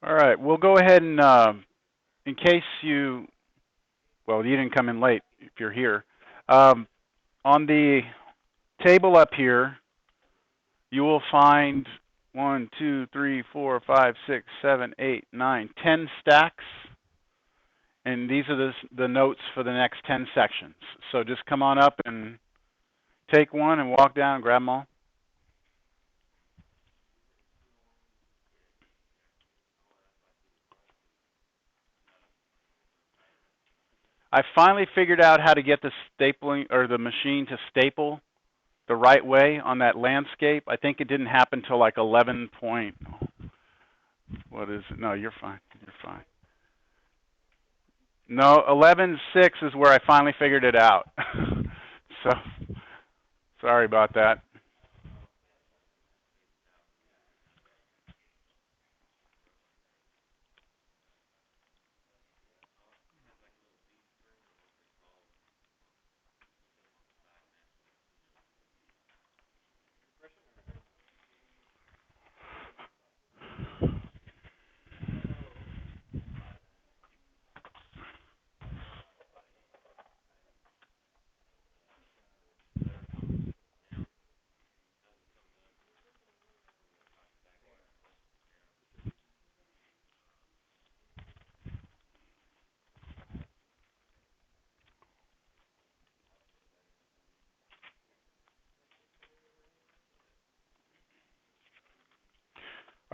All right, we'll go ahead and, in case you, well, you didn't come in late if you're here. Um, on the table up here, you will find 1, 2, 3, 4, 5, 6, 7, 8, 9, 10 stacks. And these are the notes for the next 10 sections. So just come on up and take one and walk down and grab them all. I finally figured out how to get the stapling or the machine to staple the right way on that landscape. I think it didn't happen till like 11 point. What is it? No, you're fine. You're fine. No, 11.6 is where I finally figured it out. So, sorry about that.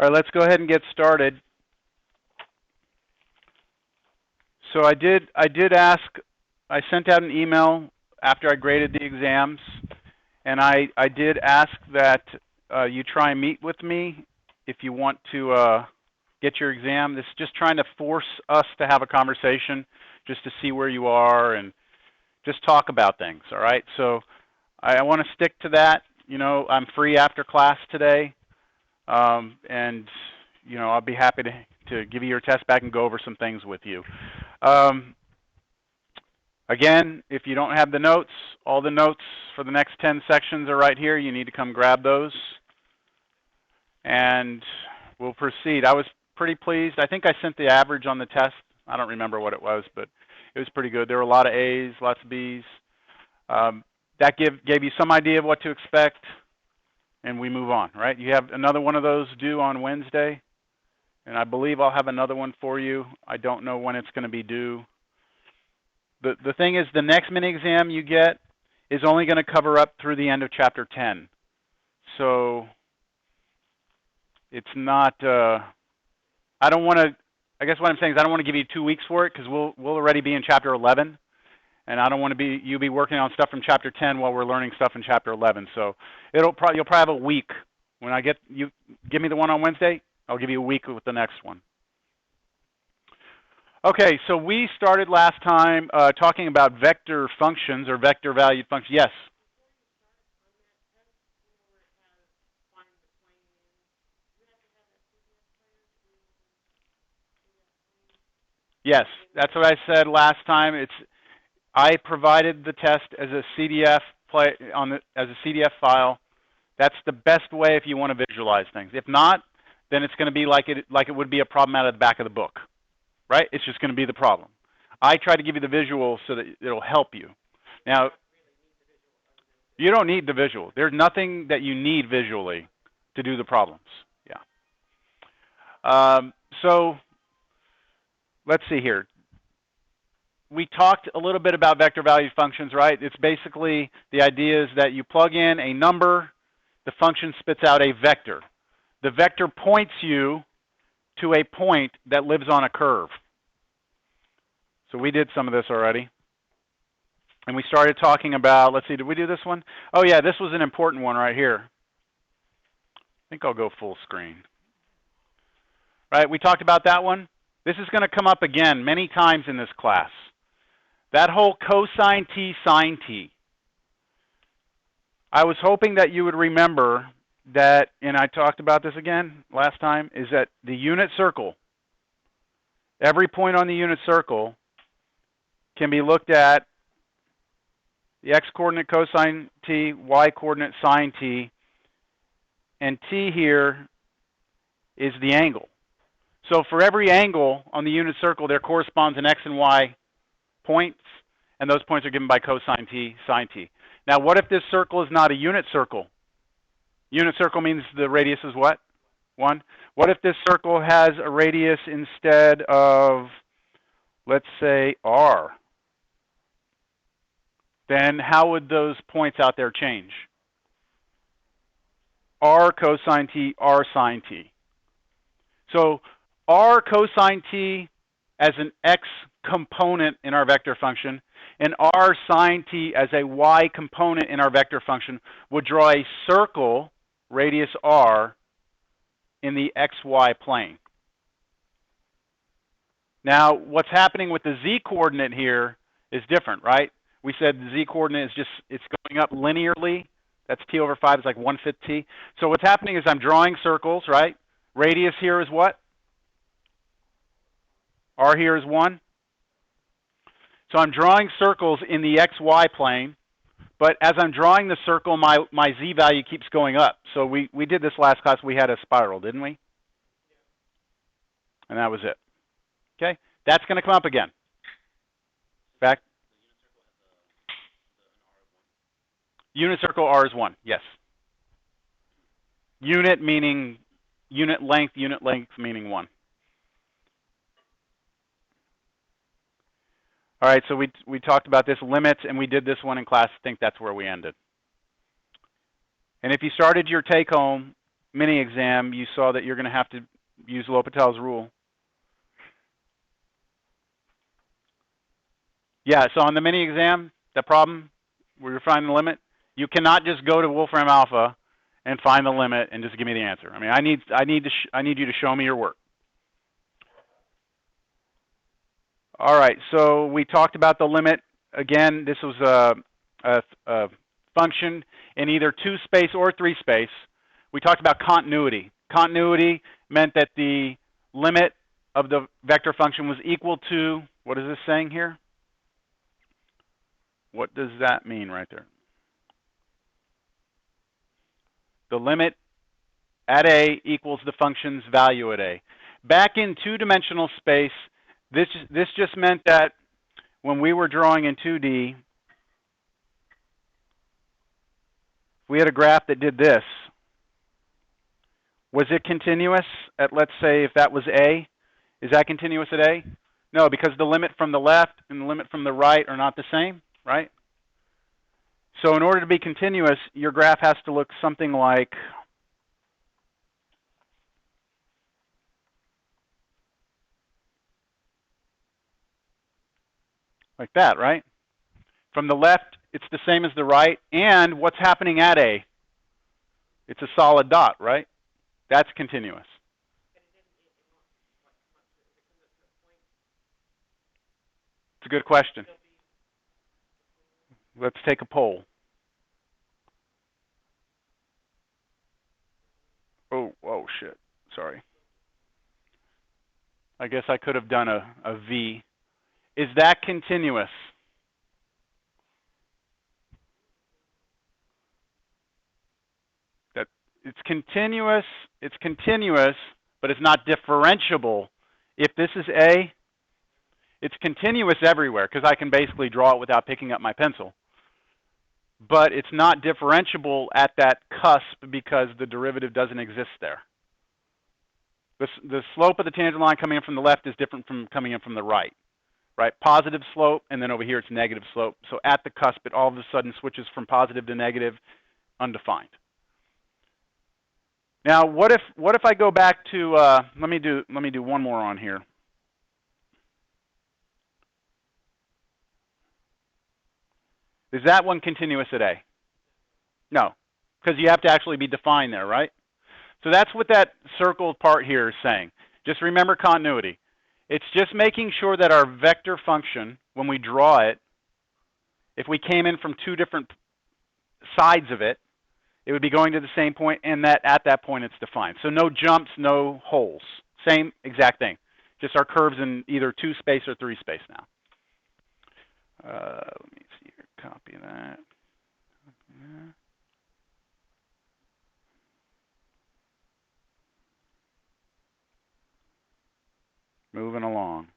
All right, let's go ahead and get started. So I did ask, I sent out an email after I graded the exams, and I did ask that you try and meet with me if you want to get your exam. This is just trying to force us to have a conversation just to see where you are and just talk about things, all right? So I want to stick to that. You know, I'm free after class today, and, you know, I'll be happy to give you your test back and go over some things with you. Again, if you don't have the notes, all the notes for the next 10 sections are right here. You need to come grab those. And we'll proceed. I was pretty pleased. I think I sent the average on the test. I don't remember what it was, but it was pretty good. There were a lot of A's, lots of B's. That gave you some idea of what to expect, and we move on, right? You have another one of those due on Wednesday, and I believe I'll have another one for you. I don't know when it's going to be due. The thing is, the next mini exam you get is only going to cover up through the end of chapter 10. So it's not, I don't want to, I guess what I'm saying is I don't want to give you 2 weeks for it because we'll already be in chapter 11. And I don't want to you be working on stuff from chapter 10 while we're learning stuff in chapter 11. So you'll probably have a week. When I you give me the one on Wednesday, I'll give you a week with the next one. Okay, so we started last time talking about vector functions or vector valued functions. Yes? Yes, that's what I said last time. I provided the test as a CDF as a CDF file. That's the best way if you want to visualize things. If not, then it's going to be like it would be a problem out of the back of the book, right? It's just going to be the problem. I try to give you the visual so that it'll help you. Now, you don't need the visual. There's nothing that you need visually to do the problems. Yeah. So let's see here. We talked a little bit about vector valued functions, right? It's basically the idea is that you plug in a number, the function spits out a vector. The vector points you to a point that lives on a curve. So we did some of this already. And we started talking about, let's see, did we do this one? Oh yeah, this was an important one right here. I think I'll go full screen. Right, we talked about that one. This is going to come up again many times in this class. That whole cosine t, sine t. I was hoping that you would remember that, and I talked about this again last time, is that the unit circle, every point on the unit circle can be looked at the x-coordinate cosine t, y-coordinate sine t, and t here is the angle. So for every angle on the unit circle, there corresponds an x and y points, and those points are given by cosine t, sine t. Now, what if this circle is not a unit circle? Unit circle means the radius is what? 1. What if this circle has a radius instead of, let's say, r? Then how would those points out there change? R cosine t, R sine t. So R cosine t as an x component in our vector function and R sine t as a y component in our vector function would draw a circle, radius r, in the xy plane. Now, what's happening with the z-coordinate here is different, right? We said the z-coordinate is just, it's going up linearly. That's t over 5 is like 1/5 t. So what's happening is I'm drawing circles, right? Radius here is what? R here is 1. So I'm drawing circles in the xy plane, but as I'm drawing the circle, my z value keeps going up. So we did this last class. We had a spiral, didn't we? And that was it. Okay? That's going to come up again. Back. Unit circle R is 1, yes. Unit meaning unit length meaning 1. All right, so we talked about this limits, and we did this one in class. I think that's where we ended. And if you started your take-home mini exam, you saw that you're going to have to use L'Hopital's rule. Yeah, so on the mini exam, the problem where you're finding the limit, you cannot just go to Wolfram Alpha and find the limit and just give me the answer. I mean, I need you to show me your work. All right, so we talked about the limit. Again, this was a function in either 2 space or 3 space. We talked about continuity. Continuity meant that the limit of the vector function was equal to, what is this saying here? What does that mean right there? The limit at A equals the function's value at A. Back in 2-dimensional space, this just meant that when we were drawing in 2D, we had a graph that did this. Was it continuous at, let's say, if that was A? Is that continuous at A? No, because the limit from the left and the limit from the right are not the same, right? So in order to be continuous, your graph has to look something like that, right? From the left, it's the same as the right, and what's happening at A? It's a solid dot, right? That's continuous. It's a good question. Let's take a poll. Oh shit, sorry. I guess I could have done a V. Is that continuous? That it's continuous, but it's not differentiable. If this is A, it's continuous everywhere because I can basically draw it without picking up my pencil. But it's not differentiable at that cusp because the derivative doesn't exist there. The slope of the tangent line coming in from the left is different from coming in from the right. Right? Positive slope, and then over here it's negative slope. So at the cusp, it all of a sudden switches from positive to negative, undefined. Now, what if I go back to let me do one more on here. Is that one continuous at A? No, because you have to actually be defined there, right? So that's what that circled part here is saying. Just remember continuity. It's just making sure that our vector function, when we draw it, if we came in from 2 different sides of it, it would be going to the same point, and that at that point it's defined. So no jumps, no holes. Same exact thing. Just our curves in either 2 space or 3 space now. Let me see here. Copy that. Moving along.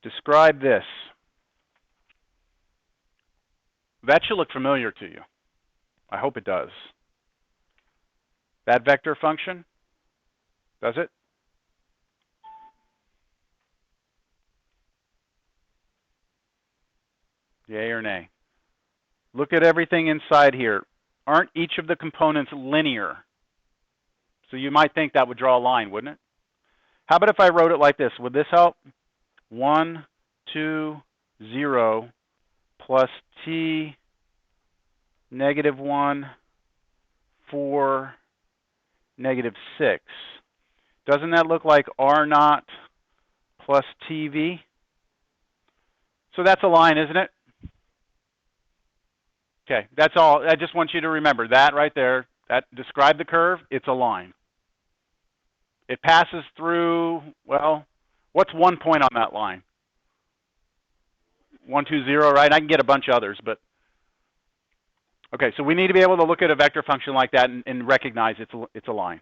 Describe this. That should look familiar to you. I hope it does. That vector function, does it? Yay or nay? Look at everything inside here. Aren't each of the components linear? So you might think that would draw a line, wouldn't it? How about if I wrote it like this? Would this help? 1, 2, 0 plus t negative 1, 4, negative 6. Doesn't that look like R naught plus TV? So that's a line, isn't it? Okay, that's all. I just want you to remember that right there. That describe the curve. It's a line. It passes through, well, what's one point on that line? 1, 2, 0, right? I can get a bunch of others, but okay, so we need to be able to look at a vector function like that and recognize it's a line.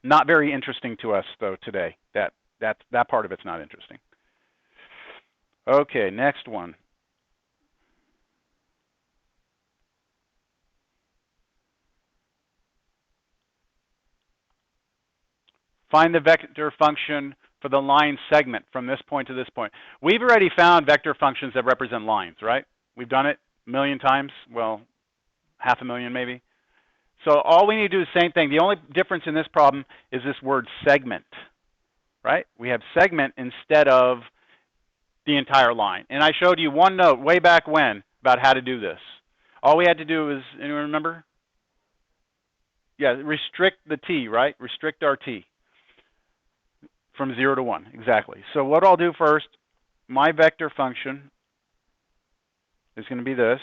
Not very interesting to us, though, today. That part of it's not interesting. Okay, next one. Find the vector function for the line segment from this point to this point. We've already found vector functions that represent lines, right? We've done it a million times. Well, 500,000 maybe. So all we need to do is the same thing. The only difference in this problem is this word segment, right? We have segment instead of the entire line. And I showed you one note way back when about how to do this. All we had to do is, anyone remember? Yeah, restrict the t, right? Restrict our t from 0 to 1, exactly. So what I'll do first, my vector function is going to be this.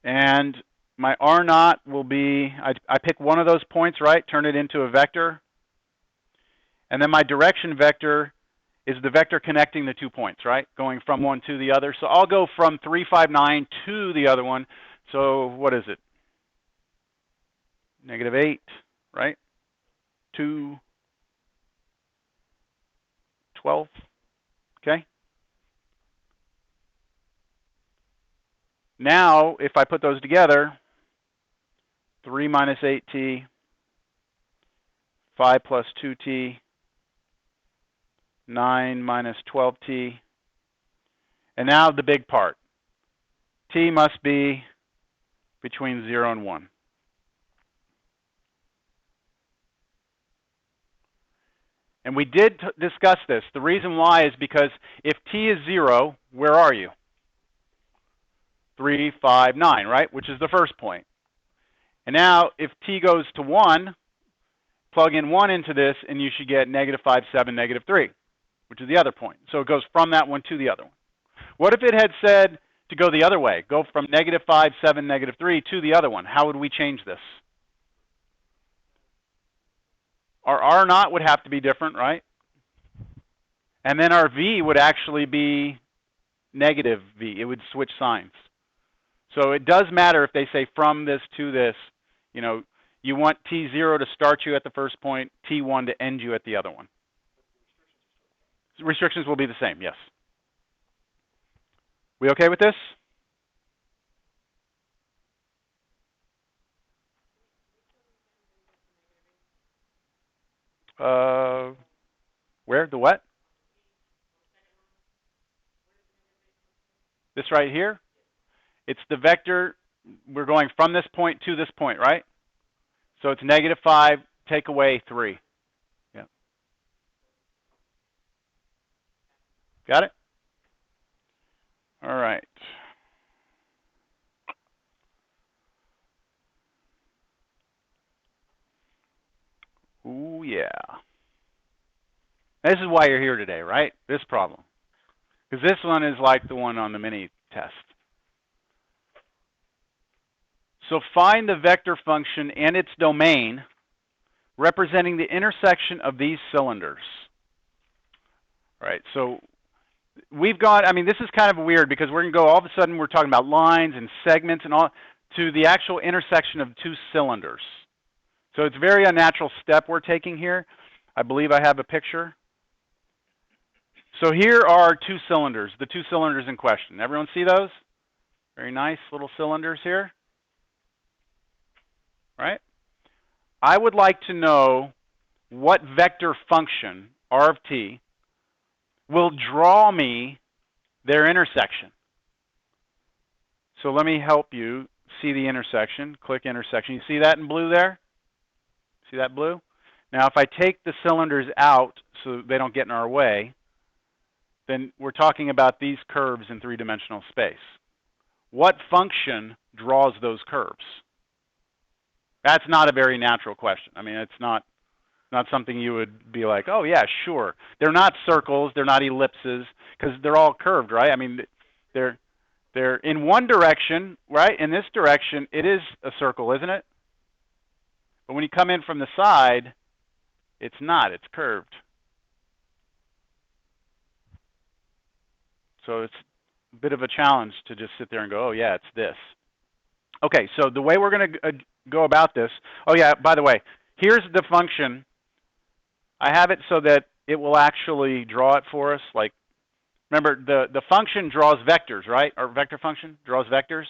And my R naught will be, I pick one of those points, right? Turn it into a vector. And then my direction vector is the vector connecting the 2 points, right? Going from one to the other. So I'll go from 359 to the other one. So what is it? -8, right? 2, 12, okay? Now, if I put those together, 3 minus 8t, 5 plus 2t, 9 minus 12t, and now the big part. T must be between 0 and 1. And we did discuss this. The reason why is because if t is 0, where are you? 3, 5, 9, right? Which is the first point. And now, if t goes to 1, plug in 1 into this, and you should get -5, 7, -3, which is the other point. So it goes from that one to the other one. What if it had said to go the other way? Go from -5, 7, -3 to the other one. How would we change this? Our R naught would have to be different, right? And then our V would actually be negative V. It would switch signs. So it does matter if they say from this to this. You know, you want T0 to start you at the first point, T1 to end you at the other one. Restrictions will be the same, yes. We okay with this? Where? The what? This right here? It's the vector. We're going from this point to this point, right? So it's -5, take away 3. Yeah. Got it? All right. Ooh, yeah. This is why you're here today, right? This problem. Because this one is like the one on the mini test. So find the vector function and its domain representing the intersection of these cylinders. All right, so we've got, I mean, this is kind of weird because we're going to go, all of a sudden we're talking about lines and segments and all. to the actual intersection of two cylinders. So it's a very unnatural step we're taking here. I believe I have a picture. So here are two cylinders, the two cylinders in question. Everyone see those? Very nice little cylinders here. Right? I would like to know what vector function, r of t, will draw me their intersection. So let me help you see the intersection. Click intersection. You see that in blue there? See that blue? Now, if I take the cylinders out so they don't get in our way, then we're talking about these curves in three-dimensional space. What function draws those curves? That's not a very natural question. I mean, it's not something you would be like, oh, yeah, sure. They're not circles. They're not ellipses because they're all curved, right? I mean, they're in one direction, right? In this direction, it is a circle, isn't it? But when you come in from the side, it's not. It's curved. So it's a bit of a challenge to just sit there and go, oh, yeah, it's this. Okay, so the way we're going to go about this, oh, yeah, by the way, here's the function. I have it so that it will actually draw it for us. Like, remember, the function draws vectors, right? Our vector function draws vectors.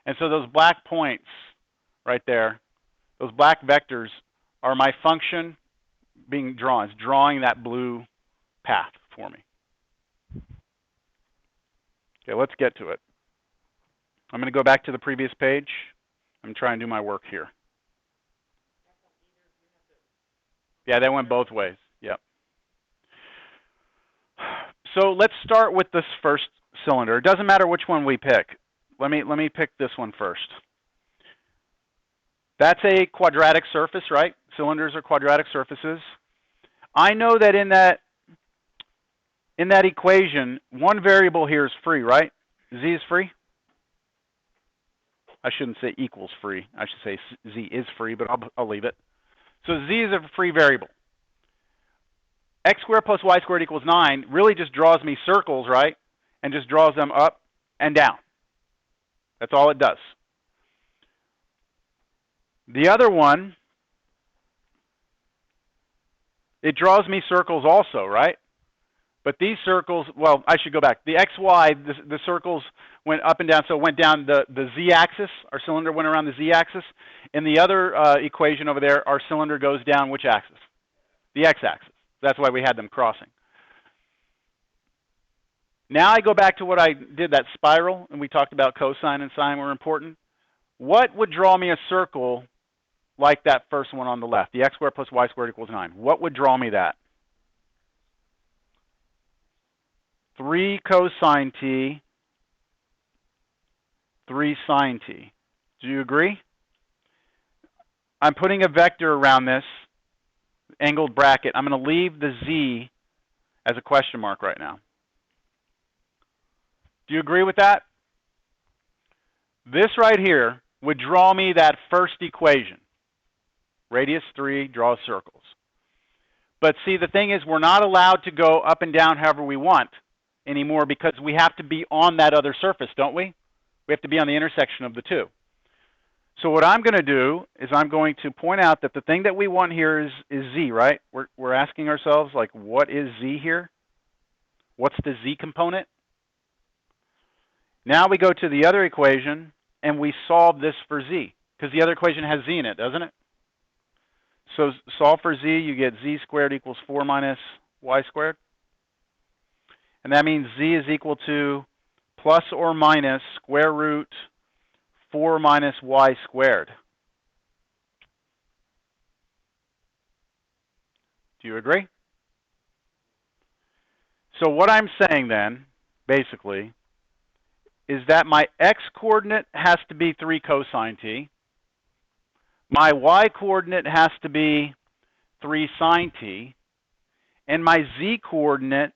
And so those black points right there, those black vectors are my function being drawn. It's drawing that blue path for me. Okay, let's get to it. I'm going to go back to the previous page. I'm trying to do my work here. Yeah, that went both ways. Yep. So let's start with this first cylinder. It doesn't matter which one we pick. Let me pick this one first. That's a quadratic surface, right? Cylinders are quadratic surfaces. I know that in that equation, one variable here is free, right? Z is free. I shouldn't say equals free. I should say Z is free, but I'll leave it. So Z is a free variable. X squared plus Y squared equals 9 really just draws me circles, right? And just draws them up and down. That's all it does. The other one, it draws me circles also, right? But these circles, well, I should go back. The XY, the circles went up and down, so it went down the Z-axis. Our cylinder went around the Z-axis. In the other equation over there, our cylinder goes down which axis? The X-axis. That's why we had them crossing. Now I go back to what I did, that spiral, and we talked about cosine and sine were important. What would draw me a circle like that first one on the left? The X squared plus Y squared equals 9. What would draw me that? 3 cosine t, 3 sine t. Do you agree? I'm putting a vector around this angled bracket. I'm going to leave the z as a question mark right now. Do you agree with that? This right here would draw me that first equation. Radius 3 draws circles. But see, the thing is, we're not allowed to go up and down however we want anymore because we have to be on that other surface, don't we? We have to be on the intersection of the two. So what I'm going to do is I'm going to point out that the thing that we want here is z, right? We're asking ourselves, like, what is z here? What's the z component? Now we go to the other equation and we solve this for z, because the other equation has z in it, doesn't it? So solve for z, you get z squared equals 4 minus y squared. And that means z is equal to plus or minus square root 4 minus y squared. Do you agree? So what I'm saying then, basically, is that my x-coordinate has to be 3 cosine t. My y-coordinate has to be 3 sine t. And my z-coordinate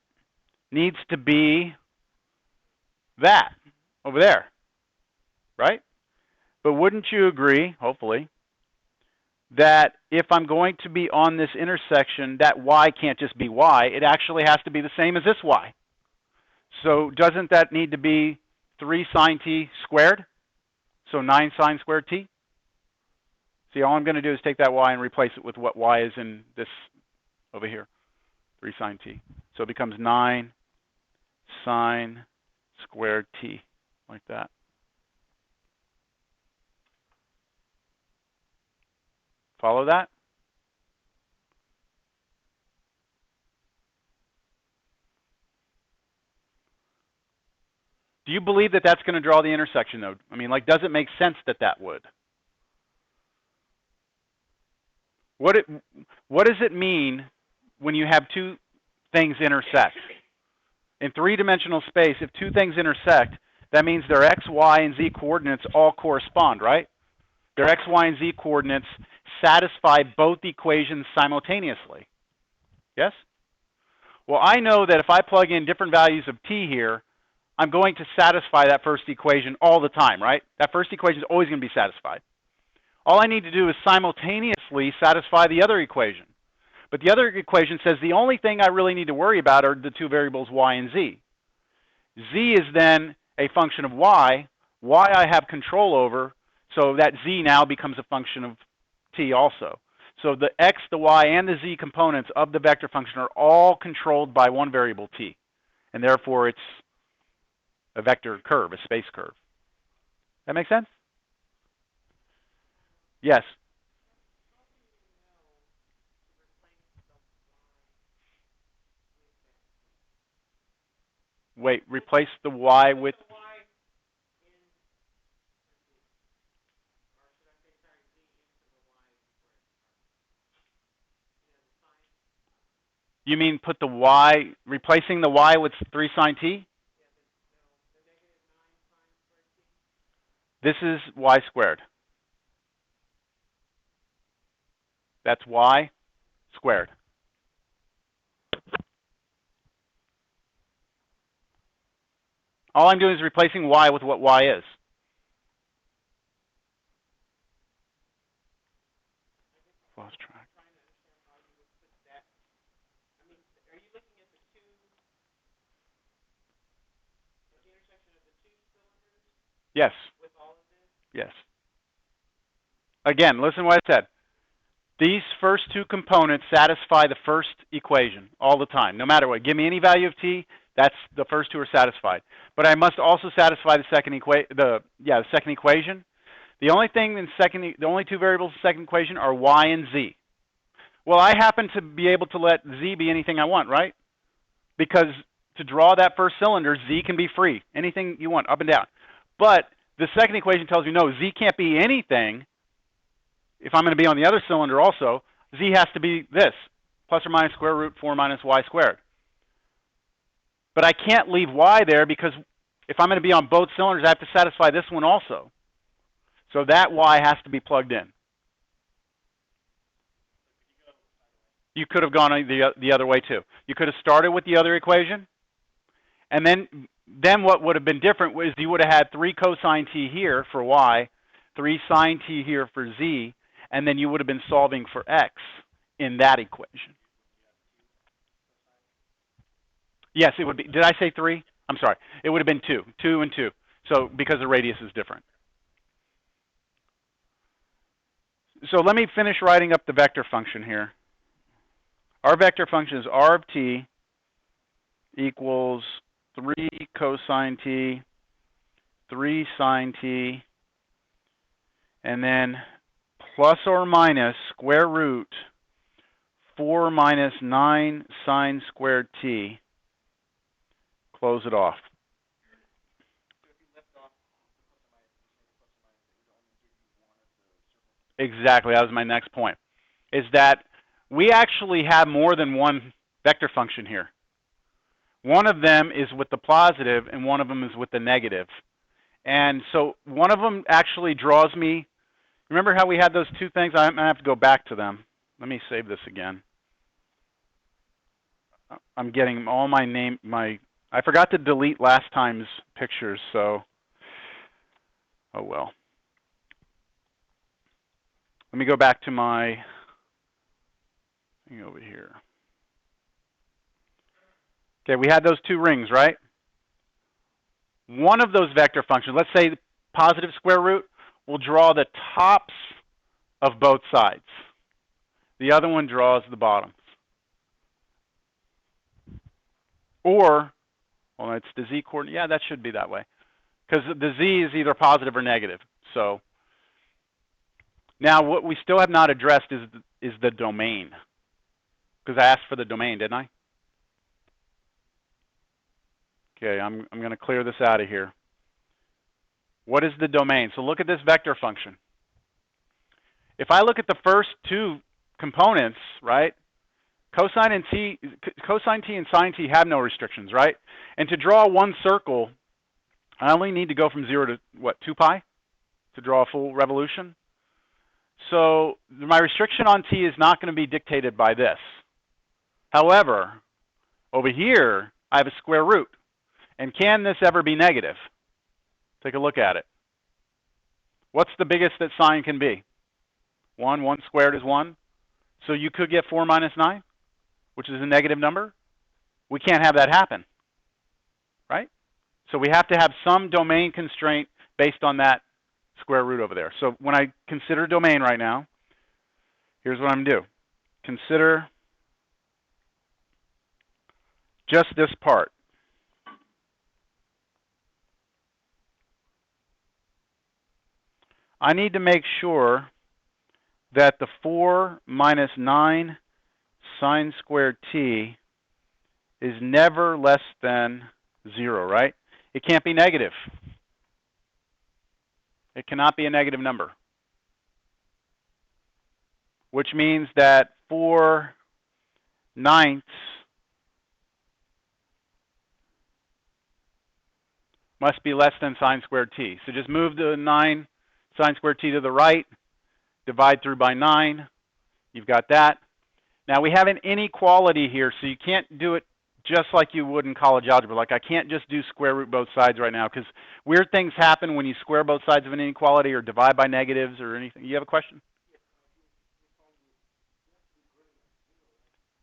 needs to be that, over there, right? But wouldn't you agree, hopefully, that if I'm going to be on this intersection, that y can't just be y, it actually has to be the same as this y. So doesn't that need to be 3 sine t squared? So 9 sine squared t. See, all I'm going to do is take that y and replace it with what y is in this over here, 3 sine t. So it becomes 9 sine squared t, like that. Follow that? Do you believe that that's going to draw the intersection, though? I mean, like, does it make sense that that would? What does it mean when you have two things intersect? In three-dimensional space, if two things intersect, that means their x, y, and z coordinates all correspond, right? Their x, y, and z coordinates satisfy both equations simultaneously. Yes? Well, I know that if I plug in different values of t here, I'm going to satisfy that first equation all the time, right? That first equation is always going to be satisfied. All I need to do is simultaneously satisfy the other equation. But the other equation says the only thing I really need to worry about are the two variables y and z. Z is then a function of y. Y I have control over, so that z now becomes a function of t also. So the x, the y, and the z components of the vector function are all controlled by one variable t. And therefore it's a vector curve, a space curve. That make sense? Yes. Wait, replace the y with... You mean put the y, replacing the y with 3 sine t? This is y squared. That's y squared. All I'm doing is replacing y with what y is. Lost track. Yes. Yes. Again, listen to what I said. These first two components satisfy the first equation all the time, no matter what. Give me any value of t, that's the first two are satisfied. But I must also satisfy the second equation. The only thing in the only two variables in the second equation are y and z. Well, I happen to be able to let z be anything I want, right? Because to draw that first cylinder, z can be free, anything you want, up and down. But the second equation tells me, no, z can't be anything. If I'm going to be on the other cylinder also, z has to be this, plus or minus square root 4 minus y squared. But I can't leave y there because if I'm going to be on both cylinders, I have to satisfy this one also. So that y has to be plugged in. You could have gone the other way too. You could have started with the other equation, and then what would have been different was you would have had 3 cosine t here for y, 3 sine t here for z, and then you would have been solving for x in that equation. Yes, it would be. Did I say 3? I'm sorry. It would have been 2. 2 and 2. So because the radius is different. So let me finish writing up the vector function here. Our vector function is r of t equals 3 cosine t, 3 sine t, and then plus or minus square root 4 minus 9 sine squared t. Close it off. Exactly, that was my next point. Is that we actually have more than one vector function here. One of them is with the positive and one of them is with the negative. And so one of them actually draws me, remember how we had those two things? I'm going to have to go back to them. Let me save this again. I'm getting all I forgot to delete last time's pictures, so, oh well. Let me go back to my thing over here. Okay, we had those two rings, right? One of those vector functions, let's say positive square root, will draw the tops of both sides. The other one draws the bottoms. Or, well, it's the z coordinate. Yeah, that should be that way. Because the z is either positive or negative. So now what we still have not addressed is the domain. Because I asked for the domain, didn't I? Okay, I'm going to clear this out of here. What is the domain? So look at this vector function. If I look at the first two components, right? Cosine t and sine t have no restrictions, right? And to draw one circle, I only need to go from 0 to, what, 2 pi to draw a full revolution? So my restriction on t is not going to be dictated by this. However, over here, I have a square root. And can this ever be negative? Take a look at it. What's the biggest that sine can be? 1. 1 squared is 1. So you could get 4 minus 9, which is a negative number. We can't have that happen, right? So we have to have some domain constraint based on that square root over there. So when I consider domain right now, here's what I'm going to do. Consider just this part. I need to make sure that the 4 minus 9 sine squared t is never less than 0, right? It can't be negative. It cannot be a negative number. Which means that 4/9 must be less than sine squared t. So just move the 9 sine squared t to the right, divide through by 9. You've got that. Now we have an inequality here, so you can't do it just like you would in college algebra. Like I can't just do square root both sides right now because weird things happen when you square both sides of an inequality or divide by negatives or anything. You have a question?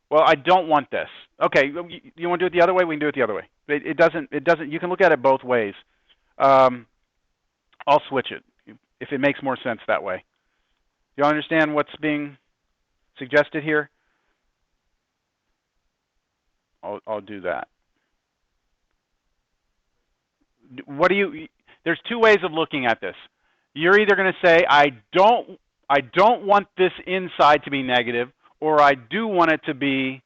Well, I don't want this. Okay, you want to do it the other way? We can do it the other way. It doesn't, you can look at it both ways. I'll switch it if it makes more sense that way. You understand what's being suggested here? I'll do that. What do you? There's two ways of looking at this. You're either going to say I don't want this inside to be negative, or I do want it to be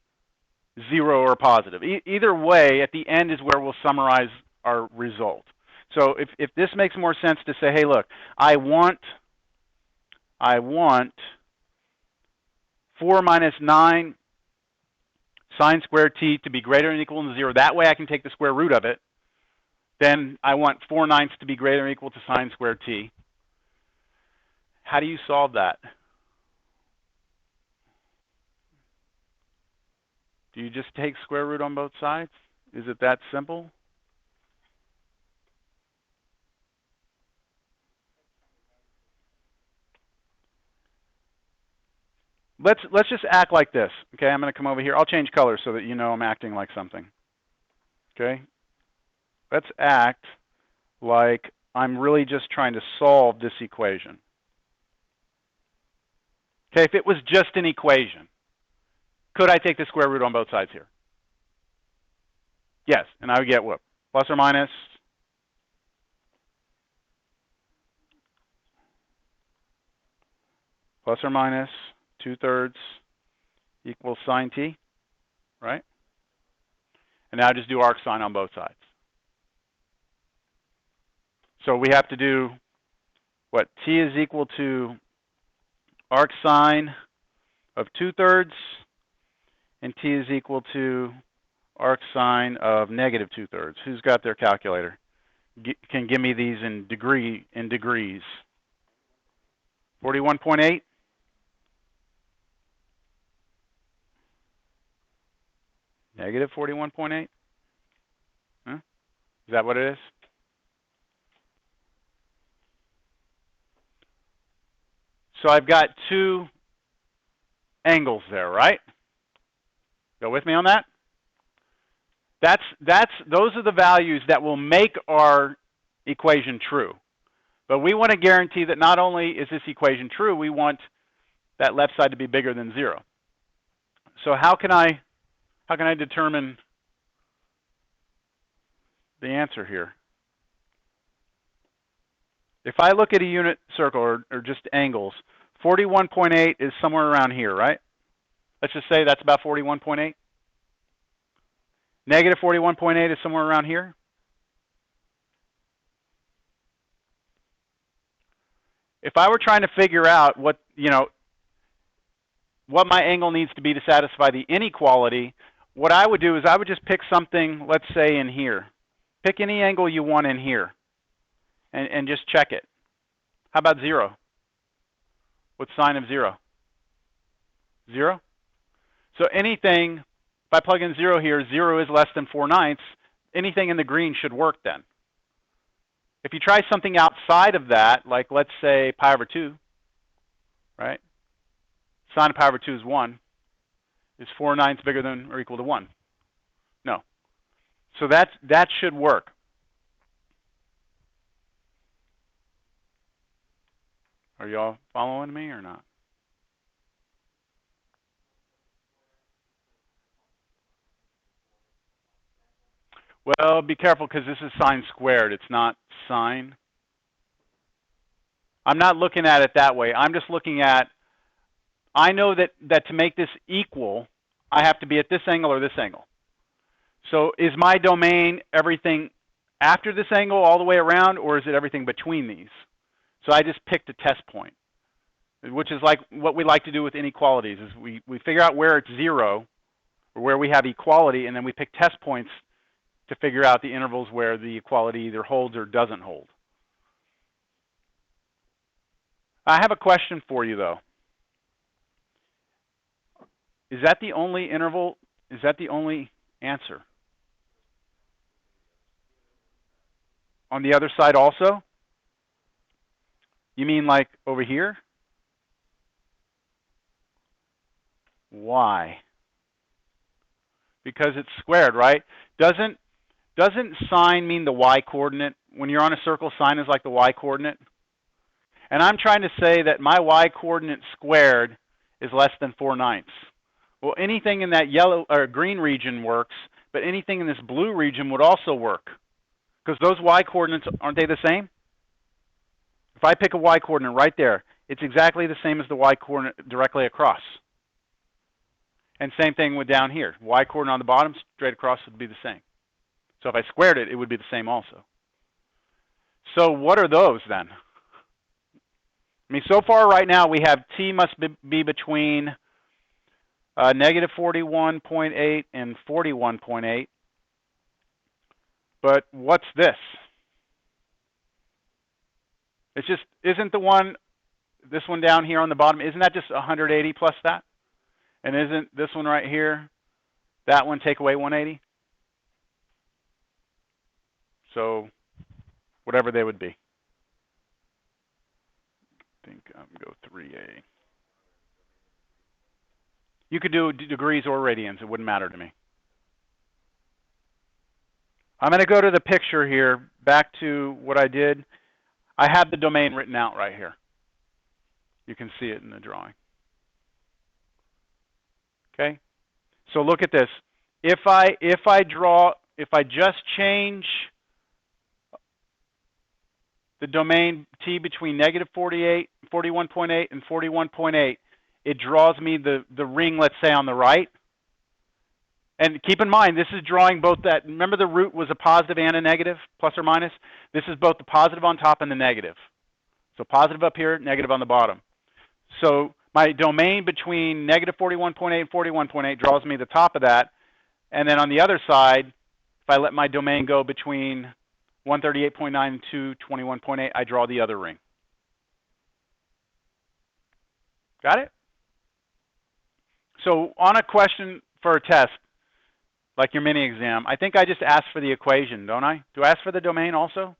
0 or positive. Either way, at the end is where we'll summarize our result. So if this makes more sense to say, hey, look, I want 4 minus 9 sine squared t to be greater than or equal to 0. That way I can take the square root of it. Then I want 4/9 to be greater than or equal to sine squared t. How do you solve that? Do you just take square root on both sides? Is it that simple? Let's just act like this. Okay, I'm going to come over here. I'll change colors so that you know I'm acting like something. Okay? Let's act like I'm really just trying to solve this equation. Okay, if it was just an equation, could I take the square root on both sides here? Yes, and I would get what? Plus or minus? Plus or minus 2/3 equals sine t, right? And now just do arc sine on both sides. So we have to do what? T is equal to arc sine of 2/3, and t is equal to arc sine of negative 2/3. Who's got their calculator? Can give me these in degrees. 41.8. Negative 41.8. Huh? Is that what it is? So I've got two angles there, right? Go with me on that? Those are the values that will make our equation true. But we want to guarantee that not only is this equation true, we want that left side to be bigger than 0. So how can I determine the answer here? If I look at a unit circle or just angles, 41.8 is somewhere around here, right? Let's just say that's about 41.8. Negative 41.8 is somewhere around here. If I were trying to figure out what my angle needs to be to satisfy the inequality, what I would do is I would just pick something, let's say in here. Pick any angle you want in here and just check it. How about 0? What's sine of 0? 0? So anything, if I plug in 0 here, 0 is less than 4/9. Anything in the green should work then. If you try something outside of that, like let's say pi over 2, right? Sine of pi over 2 is 1. Is 4/9 bigger than or equal to 1? No. So that should work. Are y'all following me or not? Well, be careful because this is sine squared. It's not sine. I'm not looking at it that way. I'm just looking at, I know that to make this equal, I have to be at this angle or this angle. So is my domain everything after this angle all the way around, or is it everything between these? So I just picked a test point, which is like what we like to do with inequalities, is we figure out where it's 0, or where we have equality, and then we pick test points to figure out the intervals where the equality either holds or doesn't hold. I have a question for you, though. Is that the only interval? Is that the only answer? On the other side also? You mean like over here? Why? Because it's squared, right? Doesn't sine mean the y-coordinate? When you're on a circle, sine is like the y-coordinate. And I'm trying to say that my y-coordinate squared is less than 4/9. Well, anything in that yellow or green region works, but anything in this blue region would also work. Because those y-coordinates, aren't they the same? If I pick a y-coordinate right there, it's exactly the same as the y-coordinate directly across. And same thing with down here. Y-coordinate on the bottom, straight across would be the same. So if I squared it, it would be the same also. So what are those then? I mean, so far right now we have t must be between negative 41.8 and 41.8. But what's this? It's just, isn't this one down here on the bottom, isn't that just 180 plus that? And isn't this one right here, that one take away 180? So whatever they would be. I think I'm going to go 3A. You could do degrees or radians. It wouldn't matter to me. I'm going to go to the picture here, back to what I did. I have the domain written out right here. You can see it in the drawing. Okay? So look at this. If I just change the domain t between negative 41.8 and 41.8, it draws me the ring, let's say, on the right. And keep in mind, this is drawing both that, remember the root was a positive and a negative, plus or minus? This is both the positive on top and the negative. So positive up here, negative on the bottom. So my domain between negative 41.8 and 41.8 draws me the top of that. And then on the other side, if I let my domain go between 138.9 and 221.8, I draw the other ring. Got it? So on a question for a test, like your mini exam, I think I just ask for the equation, don't I? Do I ask for the domain also?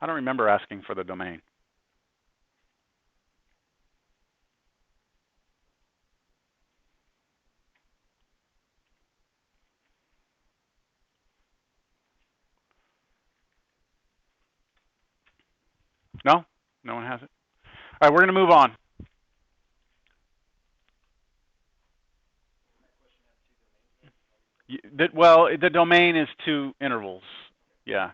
I don't remember asking for the domain. No? No one has it? All right, we're going to move on. Well, the domain is 2 intervals. Yeah.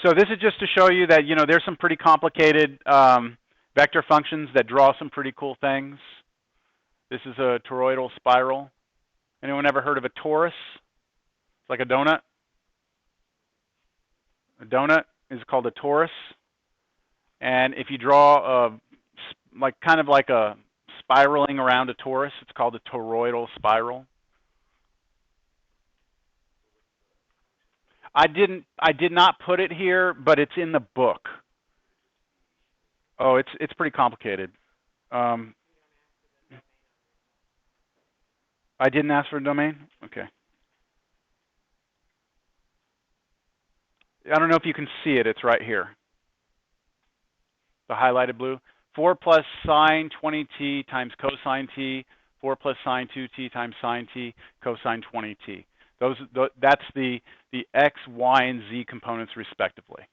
So this is just to show you that, there's some pretty complicated vector functions that draw some pretty cool things. This is a toroidal spiral. Anyone ever heard of a torus? It's like a donut. A donut is called a torus. And if you draw kind of like a spiraling around a torus, it's called a toroidal spiral. I did not put it here, but it's in the book. Oh, it's pretty complicated. I didn't ask for a domain? Okay. I don't know if you can see it. It's right here. The highlighted blue. 4 plus sine 20t times cosine t. 4 plus sine 2t times sine t, cosine 20t. That's the x, y, and z components respectively.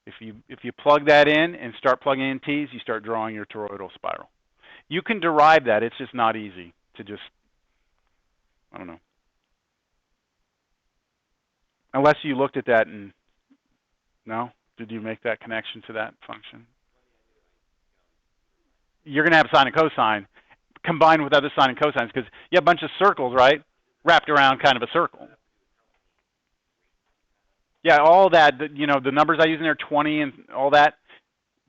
If you plug that in and start plugging in t's, you start drawing your toroidal spiral. You can derive that. It's just not easy to just, I don't know. Unless you looked at that and, no? Did you make that connection to that function? You're going to have sine and cosine combined with other sine and cosines because you have a bunch of circles, right? Wrapped around kind of a circle. Yeah, all that, the numbers I use in there, 20 and all that,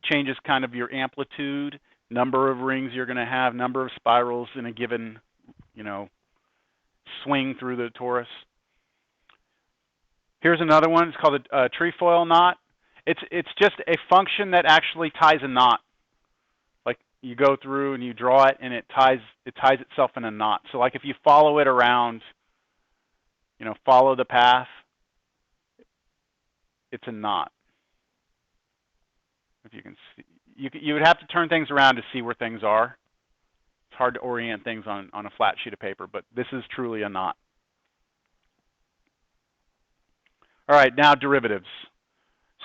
changes kind of your amplitude, number of rings you're going to have, number of spirals in a given, swing through the torus. Here's another one. It's called a trefoil knot. It's just a function that actually ties a knot. Like you go through and you draw it, and it ties itself in a knot. So like if you follow it around, follow the path, it's a knot. If you can see, you would have to turn things around to see where things are. It's hard to orient things on a flat sheet of paper, but this is truly a knot. All right, now derivatives.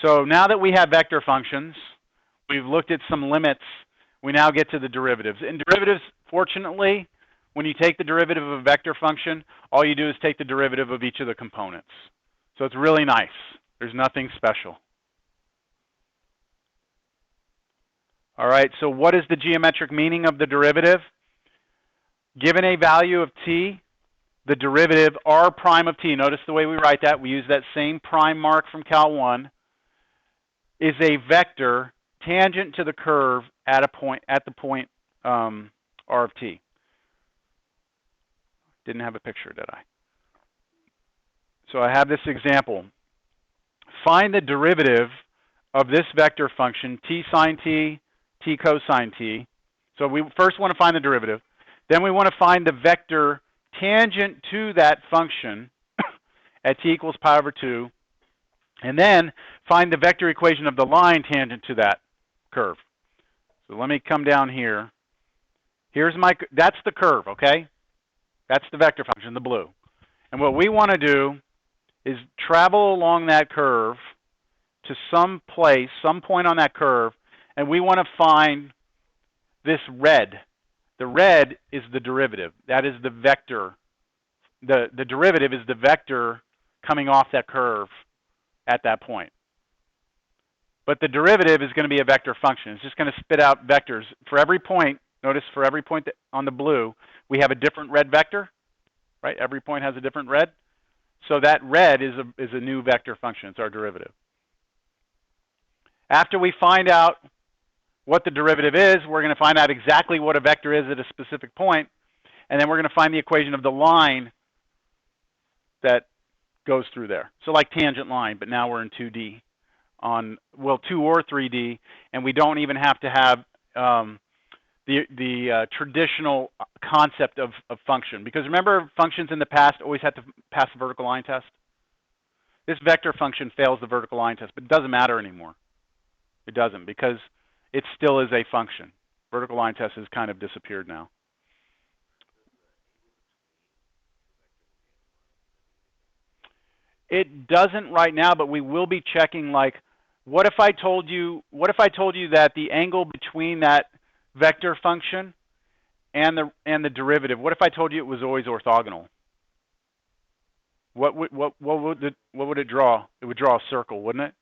So now that we have vector functions, we've looked at some limits, we now get to the derivatives. In derivatives, fortunately, when you take the derivative of a vector function, all you do is take the derivative of each of the components. So it's really nice. There's nothing special. All right, so what is the geometric meaning of the derivative? Given a value of t, the derivative r prime of t, notice the way we write that, we use that same prime mark from Cal 1, is a vector tangent to the curve at the point r of t. Didn't have a picture, did I? So I have this example. Find the derivative of this vector function, t sine t, t cosine t. So we first want to find the derivative. Then we want to find the vector tangent to that function at t equals pi over 2. And then find the vector equation of the line tangent to that curve. So let me come down here. That's the curve, okay? That's the vector function, the blue. And what we want to do is travel along that curve to some place, some point on that curve, and we want to find this red. The red is the derivative. That is the vector. The derivative is the vector coming off that curve at that point. But the derivative is going to be a vector function. It's just going to spit out vectors. For every point, notice for every point on the blue, we have a different red vector, right? Every point has a different red. So that red is a new vector function. It's our derivative. After we find out what the derivative is, we're going to find out exactly what a vector is at a specific point, and then we're going to find the equation of the line that goes through there. So like tangent line, but now we're in 2D. 2 or 3D, and we don't even have to have the traditional concept of function. Because remember, functions in the past always had to pass the vertical line test? This vector function fails the vertical line test, but it doesn't matter anymore. It doesn't, because it still is a function. Vertical line test has kind of disappeared now. It doesn't right now, but we will be checking, like, what if I told you that the angle between that vector function and the derivative, what if I told you it was always orthogonal? What would it draw? It would draw a circle, wouldn't it?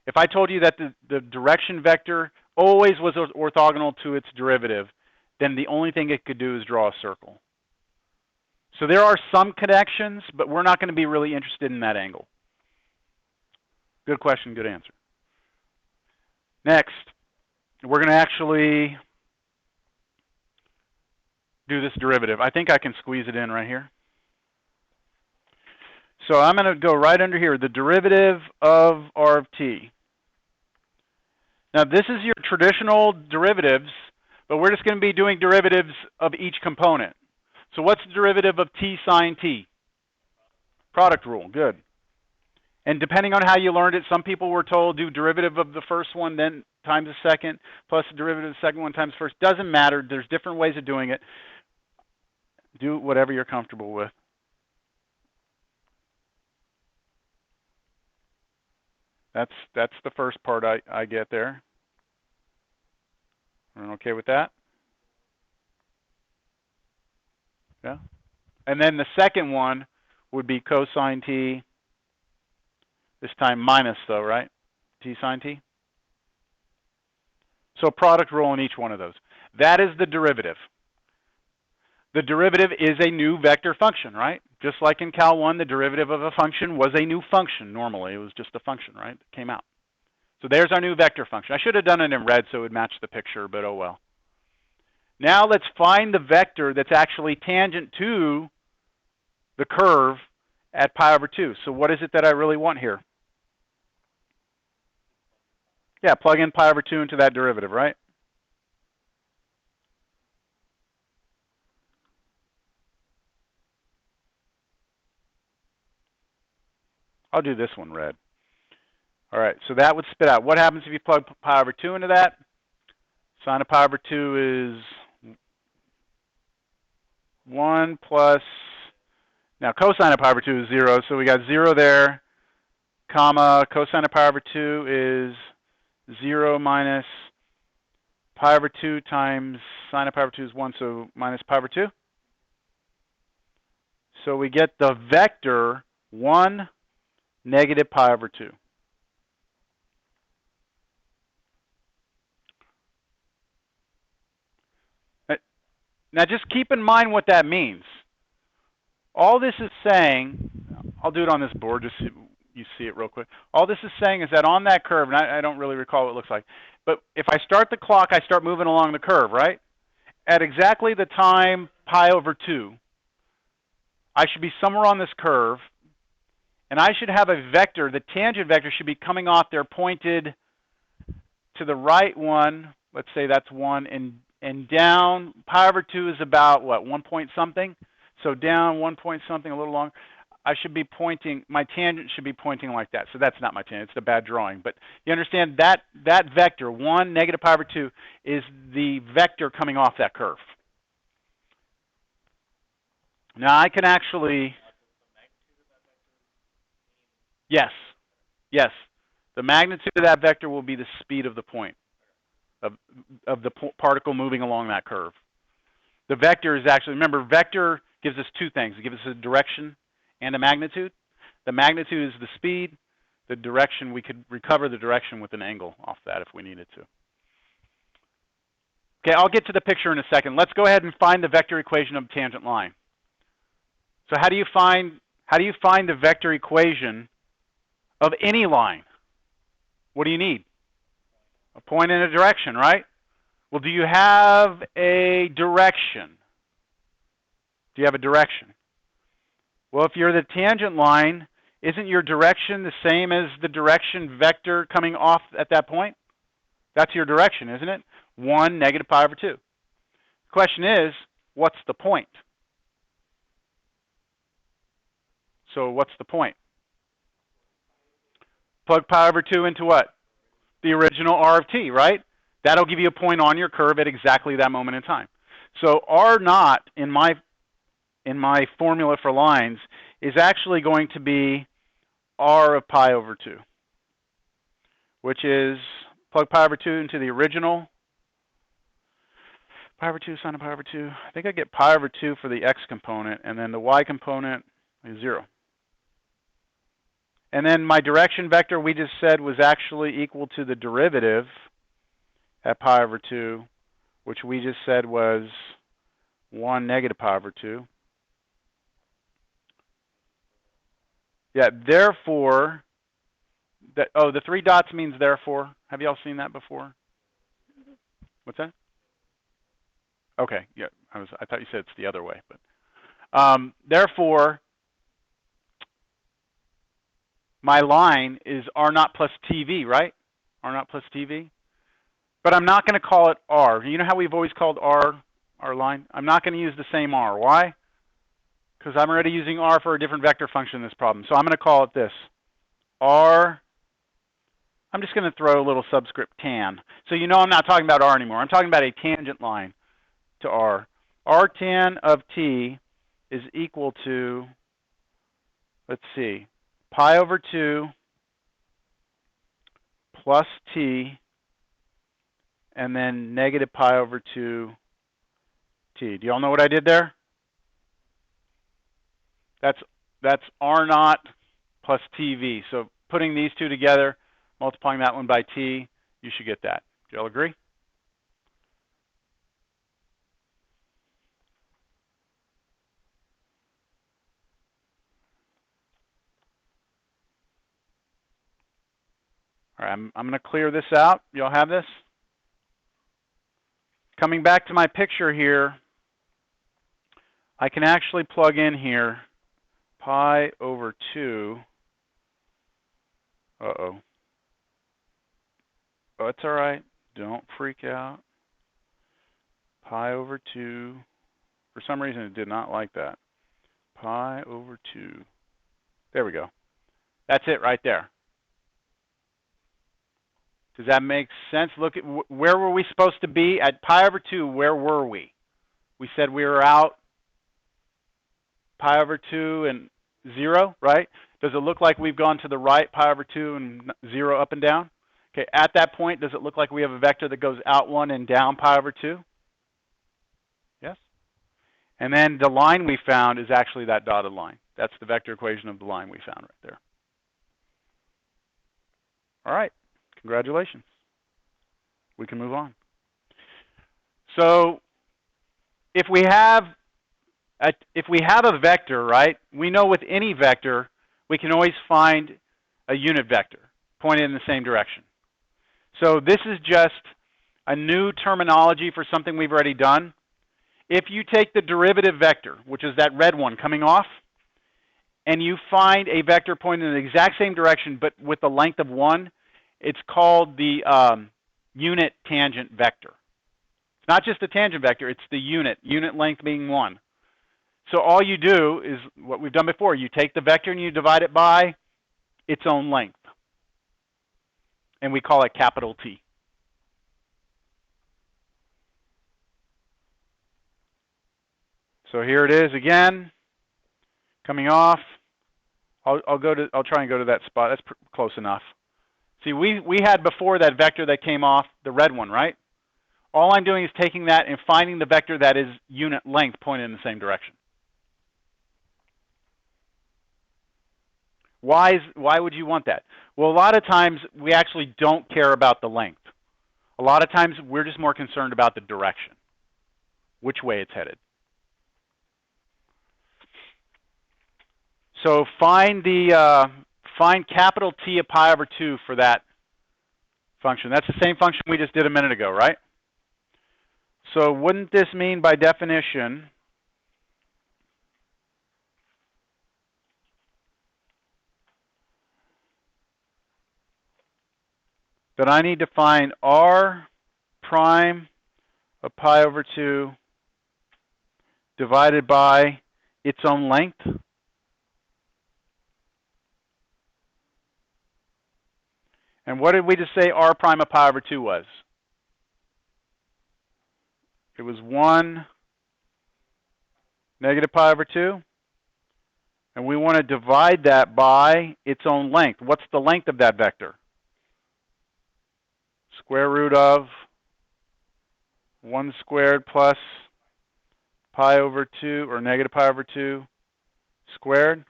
If I told you that the direction vector always was orthogonal to its derivative, then the only thing it could do is draw a circle. So there are some connections, but we're not going to be really interested in that angle. Good question, good answer. Next, we're going to actually do this derivative. I think I can squeeze it in right here. So I'm going to go right under here, the derivative of R of t. Now this is your traditional derivatives, but we're just going to be doing derivatives of each component. So what's the derivative of t sine t? Product rule, good. And depending on how you learned it, some people were told do derivative of the first one, then times the second, plus the derivative of the second one times the first. Doesn't matter. There's different ways of doing it. Do whatever you're comfortable with. That's the first part I get there. I'm okay with that? Yeah. And then the second one would be cosine t, this time minus though, right? T sine t. So product rule in each one of those. That is the derivative. The derivative is a new vector function, right? Just like in Cal 1, the derivative of a function was a new function. Normally, it was just a function, right? It came out. So there's our new vector function. I should have done it in red so it would match the picture, but oh well. Now let's find the vector that's actually tangent to the curve at pi over 2. So what is it that I really want here? Yeah, plug in pi over 2 into that derivative, right? I'll do this one red. All right, so that would spit out. What happens if you plug pi over 2 into that? Sine of pi over 2 is 1 plus, now cosine of pi over 2 is 0, so we got 0 there, comma, cosine of pi over 2 is 0 minus pi over 2 times sine of pi over 2 is 1, so minus pi over 2. So we get the vector 1 negative pi over 2. Now just keep in mind what that means. All this is saying, I'll do it on this board just so you see it real quick. All this is saying is that on that curve, and I don't really recall what it looks like, but if I start the clock, I start moving along the curve, right? At exactly the time pi over 2, I should be somewhere on this curve, and I should have a vector, the tangent vector should be coming off there pointed to the right one, let's say that's 1, and down, pi over 2 is about, what, 1 point something? So down 1 point something, a little long. I should be pointing, my tangent should be pointing like that. So that's not my tangent, it's a bad drawing. But you understand that vector, 1 negative pi over 2, is the vector coming off that curve. Now I can actually, yes. The magnitude of that vector will be the speed of the point, of the particle moving along that curve. The vector is actually, remember, vector gives us two things. It gives us a direction and a magnitude. The magnitude is the speed. The direction, we could recover the direction with an angle off that if we needed to. Okay, I'll get to the picture in a second. Let's go ahead and find the vector equation of a tangent line. So how do you find the vector equation of any line? What do you need? A point and a direction, right? Well, do you have a direction? Do you have a direction? Well, if you're the tangent line, isn't your direction the same as the direction vector coming off at that point? That's your direction, isn't it? 1 negative pi over 2. The question is, what's the point? So what's the point? Plug pi over 2 into what? The original r of t, right? That'll give you a point on your curve at exactly that moment in time. So r naught in my formula for lines is actually going to be r of pi over 2, which is plug pi over 2 into the original. Pi over 2 sine of pi over 2. I think I get pi over 2 for the x component, and then the y component is 0. And then my direction vector we just said was actually equal to the derivative at pi over 2, which we just said was 1 negative pi over 2. Yeah, therefore, the 3 dots means therefore. Have you all seen that before? What's that? Okay, yeah, I thought you said it's the other way, but therefore, my line is R naught plus TV, right? R naught plus TV. But I'm not going to call it R. You know how we've always called R our line? I'm not going to use the same R. Why? Because I'm already using R for a different vector function in this problem. So I'm going to call it this. R, I'm just going to throw a little subscript tan. So you know I'm not talking about R anymore. I'm talking about a tangent line to R. R tan of T is equal to, let's see, pi over 2 plus T, and then negative pi over 2 T. Do you all know what I did there? That's R naught plus TV. So putting these two together, multiplying that one by T, you should get that. Do you all agree? All right, I'm going to clear this out. You all have this? Coming back to my picture here, I can actually plug in here pi over 2. Uh-oh. Oh, it's all right. Don't freak out. Pi over 2. For some reason, it did not like that. Pi over 2. There we go. That's it right there. Does that make sense? Look at where were we supposed to be? At pi over 2, where were we? We said we were out pi over 2 and 0, right? Does it look like we've gone to the right, pi over 2 and 0 up and down? Okay, at that point, does it look like we have a vector that goes out 1 and down pi over 2? Yes? And then the line we found is actually that dotted line. That's the vector equation of the line we found right there. All right, congratulations. We can move on. So if we have a vector, right, we know with any vector, we can always find a unit vector pointed in the same direction. So this is just a new terminology for something we've already done. If you take the derivative vector, which is that red one coming off, and you find a vector pointing in the exact same direction but with the length of 1, it's called the unit tangent vector. It's not just a tangent vector, it's the unit length being 1. So all you do is what we've done before. You take the vector and you divide it by its own length. And we call it capital T. So here it is again, coming off. I'll try and go to that spot. That's close enough. See, we had before that vector that came off, the red one, right? All I'm doing is taking that and finding the vector that is unit length pointed in the same direction. Why would you want that? Well, a lot of times we actually don't care about the length. A lot of times we're just more concerned about the direction, which way it's headed. So find capital T of pi over 2 for that function. That's the same function we just did a minute ago, right? So wouldn't this mean by definition that I need to find r prime of pi over 2 divided by its own length? And what did we just say r prime of pi over 2 was? It was 1 negative pi over 2. And we want to divide that by its own length. What's the length of that vector? Square root of 1 squared plus pi over 2, or negative pi over 2 squared.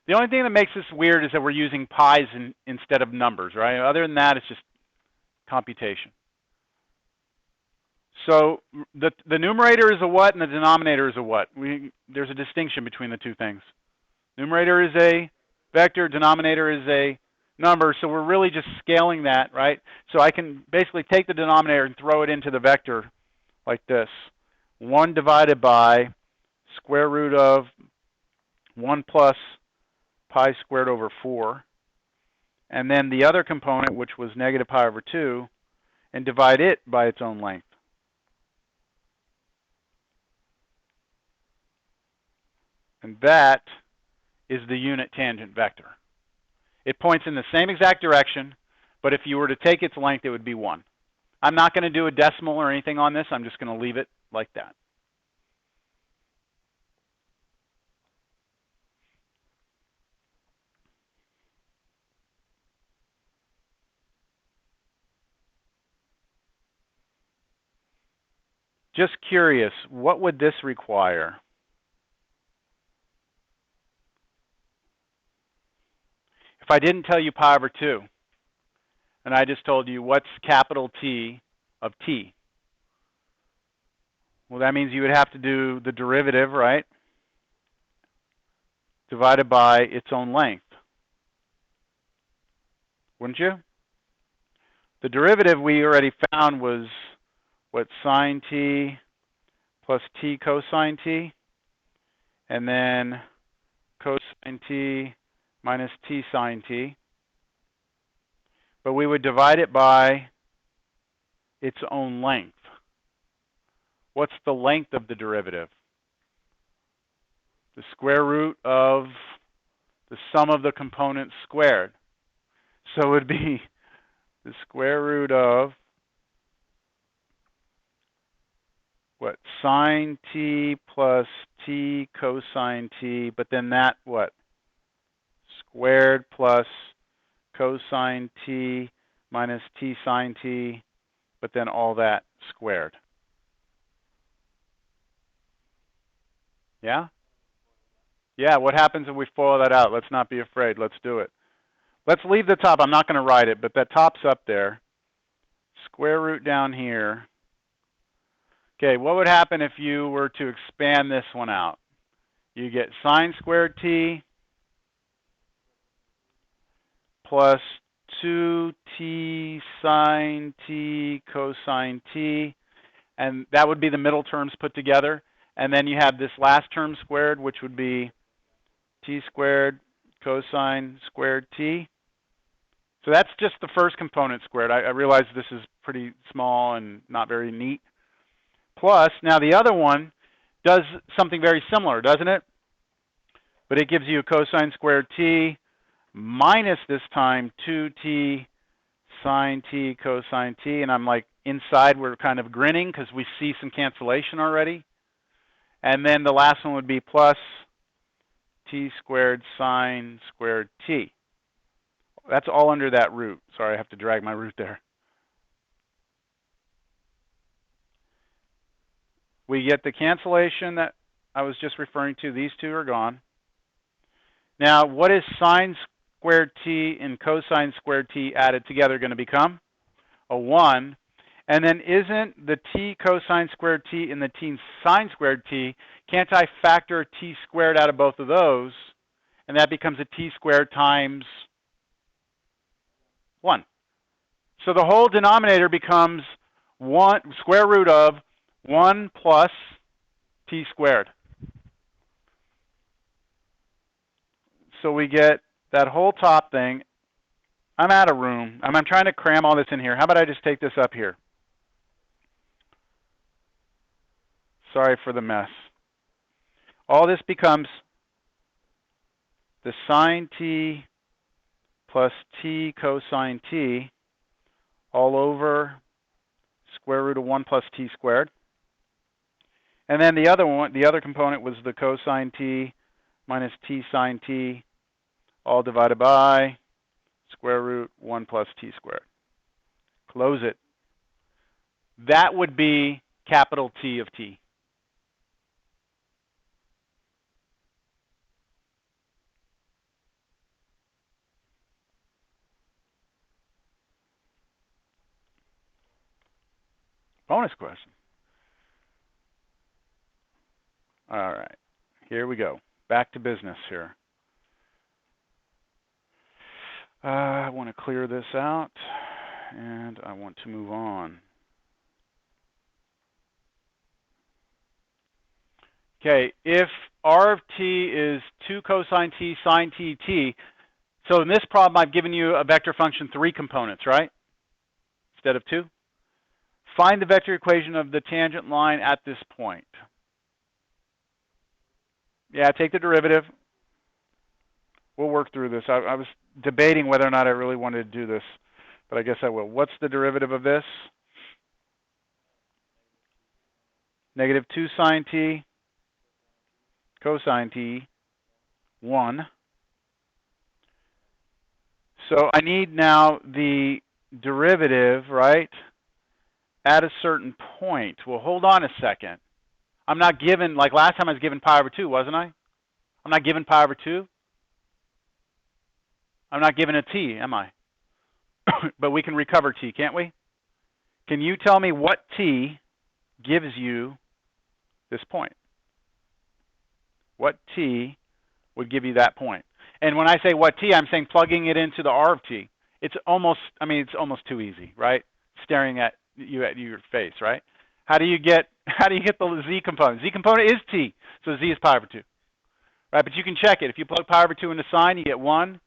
The only thing that makes this weird is that we're using pi's instead of numbers, right? Other than that, it's just computation. So the numerator is a what and the denominator is a what? There's a distinction between the two things. Numerator is a vector, denominator is a number, so we're really just scaling that, right? So I can basically take the denominator and throw it into the vector like this. 1 divided by square root of 1 plus pi squared over 4. And then the other component, which was negative pi over 2, and divide it by its own length. And that is the unit tangent vector. It points in the same exact direction, but if you were to take its length, it would be 1. I'm not going to do a decimal or anything on this. I'm just going to leave it like that. Just curious, what would this require? If I didn't tell you pi over 2, and I just told you what's capital T of t, well, that means you would have to do the derivative, right? Divided by its own length. Wouldn't you? The derivative we already found was, what, sine t plus t cosine t, and then cosine t minus t sine t. But we would divide it by its own length. What's the length of the derivative? The square root of the sum of the components squared. So it would be the square root of, what, sine t plus t cosine t, but then that, what, squared plus cosine t minus t sine t, but then all that squared. Yeah? Yeah, what happens if we FOIL that out? Let's not be afraid. Let's do it. Let's leave the top. I'm not going to write it, but that top's up there. Square root down here. Okay, what would happen if you were to expand this one out? You get sine squared t plus 2t sine t cosine t, and that would be the middle terms put together. And then you have this last term squared, which would be t squared cosine squared t. So that's just the first component squared. I realize this is pretty small and not very neat. Plus, now the other one does something very similar, doesn't it? But it gives you a cosine squared t minus this time 2t sine t cosine t. And I'm like, inside we're kind of grinning because we see some cancellation already. And then the last one would be plus t squared sine squared t. That's all under that root. Sorry, I have to drag my root there. We get the cancellation that I was just referring to. These two are gone. Now, what is sine squared t and cosine squared t added together going to become? A 1. And then isn't the t cosine squared t and the t sine squared t, can't I factor t squared out of both of those? And that becomes a t squared times 1. So the whole denominator becomes 1 square root of 1 plus t squared. So we get that whole top thing. I'm out of room. I'm trying to cram all this in here. How about I just take this up here? Sorry for the mess. All this becomes the sine t plus t cosine t all over square root of 1 plus t squared. And then the other component was the cosine t minus t sine t, all divided by square root 1 plus t squared. Close it. That would be capital T of t. Bonus question. All right, here we go. Back to business here. I want to clear this out, and I want to move on. Okay, if r of t is 2 cosine t sine t t, so in this problem I've given you a vector function 3 components, right? Instead of 2. Find the vector equation of the tangent line at this point. Yeah, take the derivative. We'll work through this. I was debating whether or not I really wanted to do this, but I guess I will. What's the derivative of this? Negative 2 sine t cosine t 1. So I need now the derivative, right, at a certain point. Well, hold on a second. I'm not given, like last time I was given pi over 2, wasn't I? I'm not given pi over 2. I'm not given a t, am I? But we can recover t, can't we? Can you tell me what t gives you this point? What t would give you that point? And when I say what t, I'm saying plugging it into the r of t. It's almost, I mean, it's almost too easy, right? Staring at your face, right? How do you get the z component? Z component is t, so z is pi over 2, right? But you can check it. If you plug pi over 2 into sine, you get 1.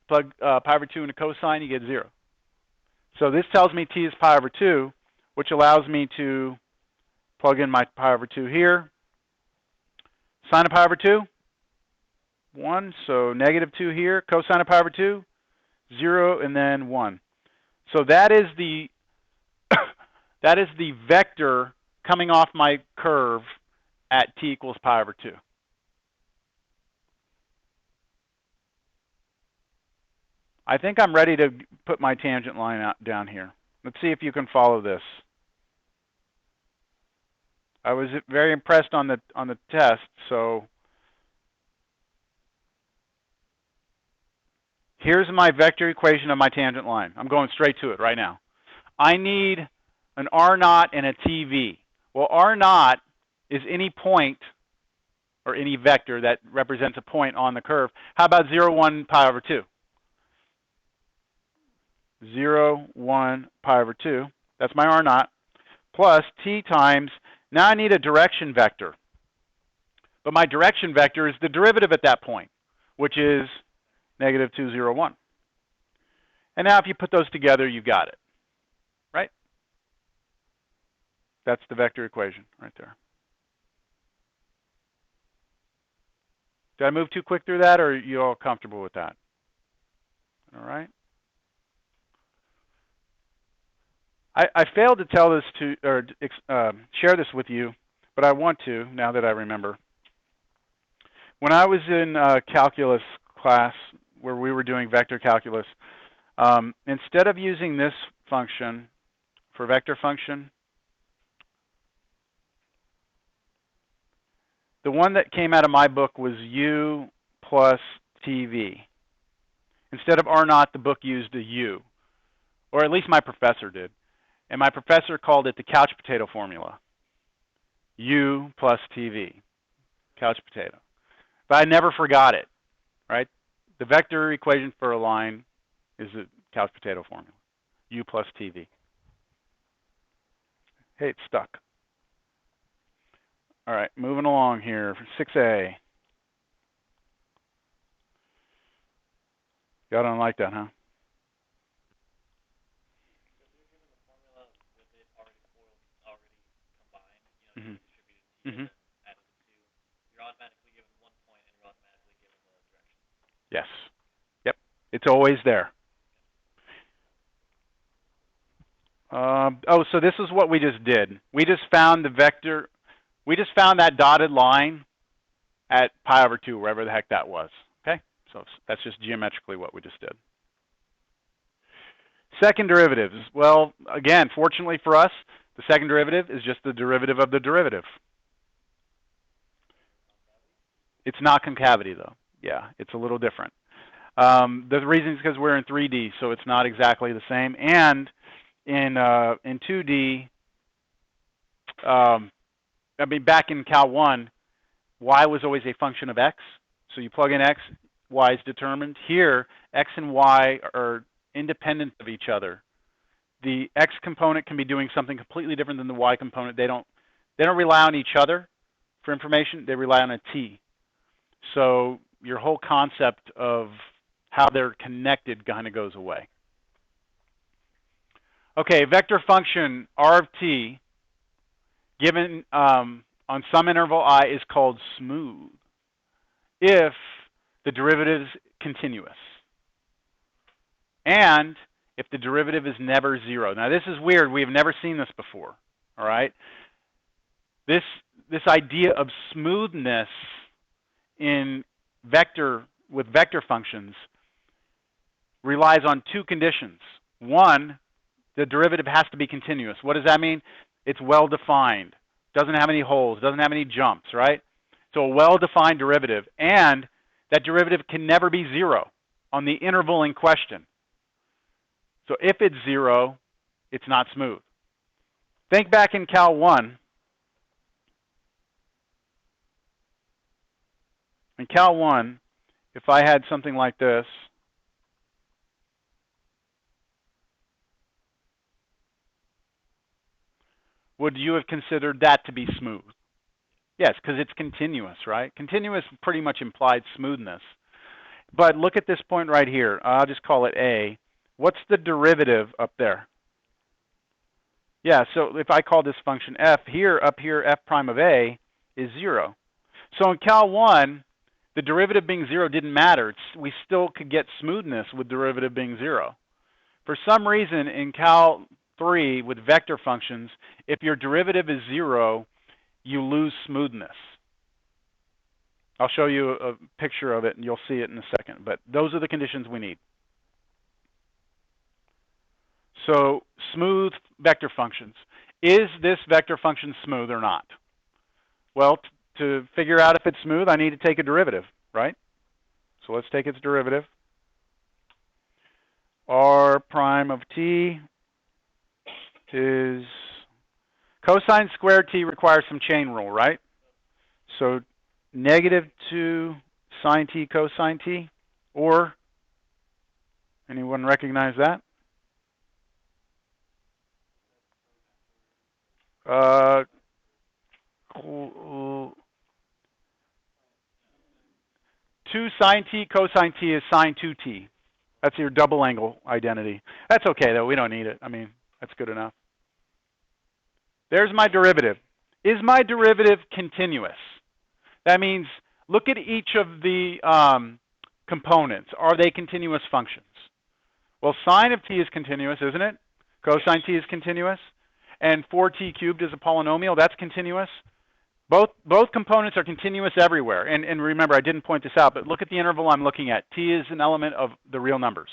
Plug pi over 2 into cosine, you get 0. So this tells me t is pi over 2, which allows me to plug in my pi over 2 here. Sine of pi over 2, 1. So negative 2 here. Cosine of pi over 2, 0, and then 1. So that is the that is the vector coming off my curve at t equals pi over 2. I think I'm ready to put my tangent line out down here. Let's see if you can follow this. I was very impressed on the test, so here's my vector equation of my tangent line. I'm going straight to it right now. I need an r naught and a tv. Well, r naught is any point or any vector that represents a point on the curve. How about 0, 1, pi over 2? 0, 1, pi over 2. That's my r naught. Plus t times, now I need a direction vector. But my direction vector is the derivative at that point, which is negative 2, 0, 1. And now if you put those together, you've got it, right? That's the vector equation right there. Did I move too quick through that, or are you all comfortable with that? All right. I failed to tell this to, or share this with you, but I want to now that I remember. When I was in calculus class where we were doing vector calculus, instead of using this function for vector function, the one that came out of my book was u plus tv. Instead of r naught, the book used a u, or at least my professor did. And my professor called it the couch potato formula. U plus TV, couch potato. But I never forgot it, right? The vector equation for a line is the couch potato formula, U plus TV. Hey, it's stuck. All right, moving along here, 6A. Y'all don't like that, huh? Mm-hmm. Mm-hmm. You're automatically given 1 point and you're automatically given the direction. Yes. Yep. It's always there. Oh, so this is what we just did. We just found the vector. We just found that dotted line at pi over 2, wherever the heck that was. Okay, so that's just geometrically what we just did. Second derivatives. Well, again, fortunately for us, the second derivative is just the derivative of the derivative. It's not concavity, though. Yeah, it's a little different. The reason is because we're in 3D, so it's not exactly the same. And in 2D, I mean, back in Cal 1, y was always a function of x. So you plug in x, y is determined. Here, x and y are independent of each other. The x component can be doing something completely different than the y component. They don't rely on each other for information. They rely on a t. So your whole concept of how they're connected kind of goes away. Okay, vector function r of t given on some interval I is called smooth if the derivative is continuous and if the derivative is never 0. Now this is weird. We have never seen this before. All right. This idea of smoothness in with vector functions relies on two conditions. One, the derivative has to be continuous. What does that mean? It's well-defined, doesn't have any holes, doesn't have any jumps, right? So a well-defined derivative, and that derivative can never be 0 on the interval in question. So if it's 0, it's not smooth. Think back in Cal 1. In Cal 1, if I had something like this, would you have considered that to be smooth? Yes, because it's continuous, right? Continuous pretty much implied smoothness. But look at this point right here. I'll just call it A. What's the derivative up there? Yeah, so if I call this function f, up here, f prime of A is 0. So in Cal 1, the derivative being 0 didn't matter. We still could get smoothness with derivative being 0. For some reason, in Cal 3 with vector functions, if your derivative is 0, you lose smoothness. I'll show you a picture of it, and you'll see it in a second. But those are the conditions we need. So smooth vector functions. Is this vector function smooth or not? Well, to figure out if it's smooth, I need to take a derivative, right? So let's take its derivative. R prime of t is cosine squared t requires some chain rule, right? So -2 sine t cosine t, or anyone recognize that? 2 sine t cosine t is sine 2t. That's your double angle identity. That's okay, though. We don't need it. I mean, that's good enough. There's my derivative. Is my derivative continuous? That means look at each of the components. Are they continuous functions? Well, sine of t is continuous, isn't it? Cosine t is continuous. And 4t cubed is a polynomial. That's continuous. Both components are continuous everywhere. And remember, I didn't point this out, but look at the interval I'm looking at. T is an element of the real numbers.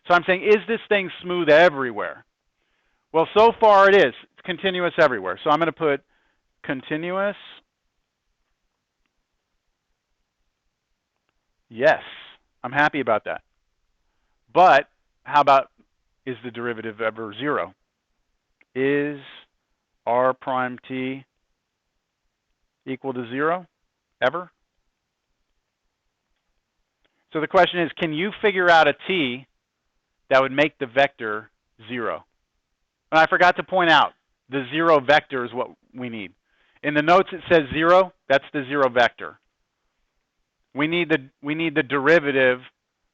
So I'm saying, is this thing smooth everywhere? Well, so far it is. It's continuous everywhere. So I'm going to put continuous. Yes, I'm happy about that. But how about, is the derivative ever 0? Is r prime t equal to 0 ever? So the question is, can you figure out a t that would make the vector 0? And I forgot to point out, the 0 vector is what we need. In the notes it says 0, that's the 0 vector. We need the derivative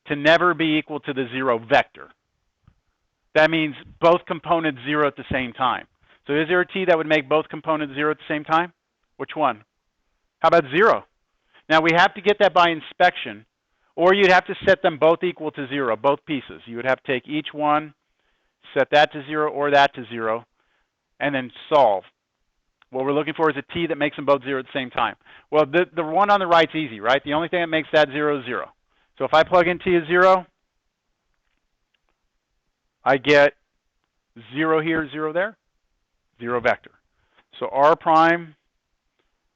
to never be equal to the 0 vector. That means both components 0 at the same time. So is there a t that would make both components 0 at the same time? Which one? How about 0? Now we have to get that by inspection, or you'd have to set them both equal to 0, both pieces. You would have to take each one, set that to 0 or that to 0, and then solve. What we're looking for is a t that makes them both 0 at the same time. Well, the one on the right's easy, right? The only thing that makes that 0 is 0. So if I plug in t as 0, I get 0 here, 0 there, 0 vector. So r prime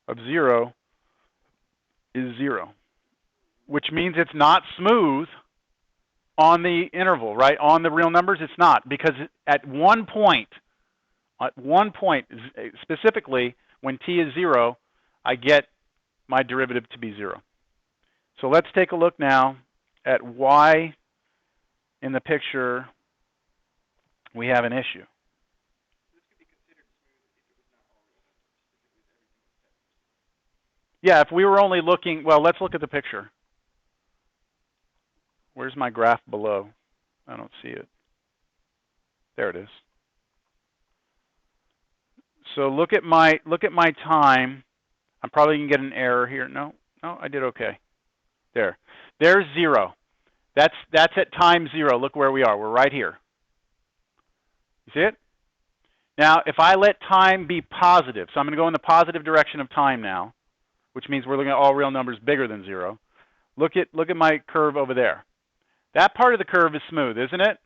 of 0 is 0, which means it's not smooth on the interval, right? On the real numbers, it's not, because at one point, specifically, when t is 0, I get my derivative to be 0. So let's take a look now at why in the picture we have an issue. Yeah, if we were only looking, well, let's look at the picture. Where's my graph below? I don't see it. There it is. So look at my time. I'm probably going to get an error here. No, I did okay. There's 0. That's at time 0. Look where we are. We're right here. You see it? Now, if I let time be positive, so I'm going to go in the positive direction of time now, which means we're looking at all real numbers bigger than 0. Look at my curve over there. That part of the curve is smooth, isn't it?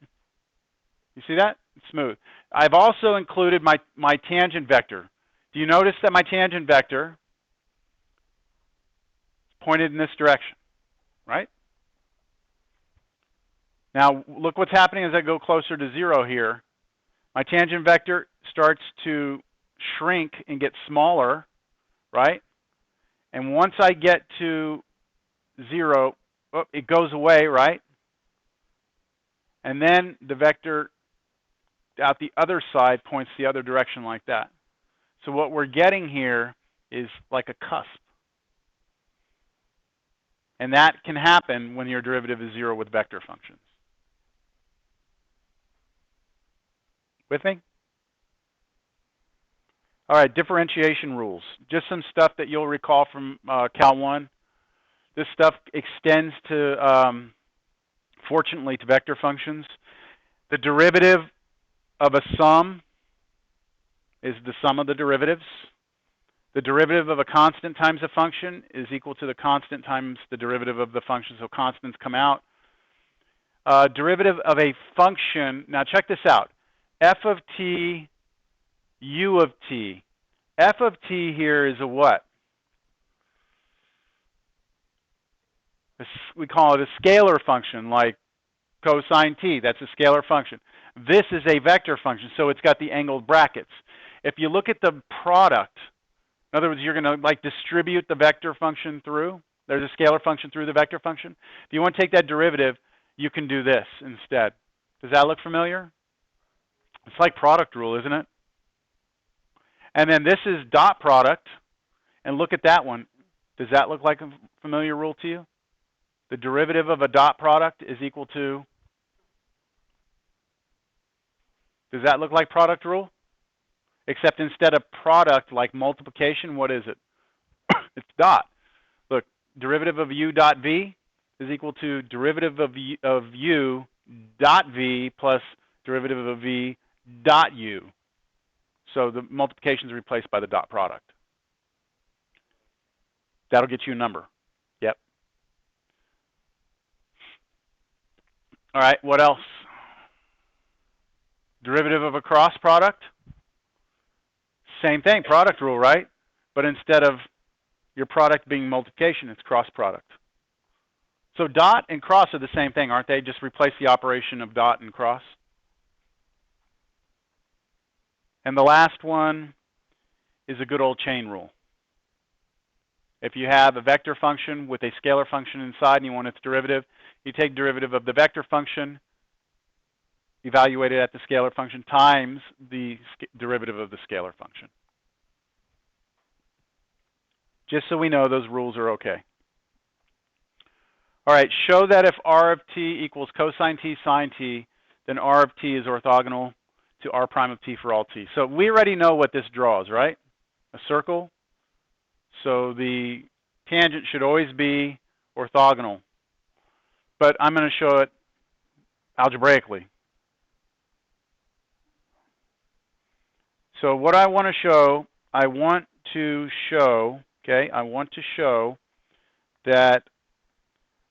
You see that? It's smooth. I've also included my tangent vector. Do you notice that my tangent vector is pointed in this direction, right? Now, look what's happening as I go closer to 0 here. My tangent vector starts to shrink and get smaller, right? And once I get to 0, it goes away, right? And then the vector out the other side points the other direction like that. So what we're getting here is like a cusp. And that can happen when your derivative is 0 with vector functions. With me? All right, differentiation rules. Just some stuff that you'll recall from Cal 1. This stuff extends to, fortunately, to vector functions. The derivative of a sum is the sum of the derivatives. The derivative of a constant times a function is equal to the constant times the derivative of the function, so constants come out. Derivative of a function, now check this out. F of t, u of t. F of t here is a what? We call it a scalar function, like cosine t. That's a scalar function. This is a vector function, so it's got the angled brackets. If you look at the product, in other words, you're going to like distribute the vector function through. There's a scalar function through the vector function. If you want to take that derivative, you can do this instead. Does that look familiar? It's like product rule, isn't it? And then this is dot product. And look at that one. Does that look like a familiar rule to you? The derivative of a dot product is equal to... Does that look like product rule? Except instead of product, like multiplication, what is it? It's dot. Look, derivative of u dot v is equal to derivative of u dot v plus derivative of v dot u. So the multiplication is replaced by the dot product. That'll get you a number. Yep. All right, what else? Derivative of a cross product. Same thing, product rule, right? But instead of your product being multiplication, it's cross product. So dot and cross are the same thing, aren't they? Just replace the operation of dot and cross. And the last one is a good old chain rule. If you have a vector function with a scalar function inside and you want its derivative, you take derivative of the vector function, evaluate it at the scalar function, times the derivative of the scalar function. Just so we know those rules are okay. All right, show that if r of t equals cosine t sine t, then r of t is orthogonal to r prime of t for all t. So we already know what this draws, right? A circle. So the tangent should always be orthogonal. But I'm going to show it algebraically. So what I want to show I want to show, okay, I want to show that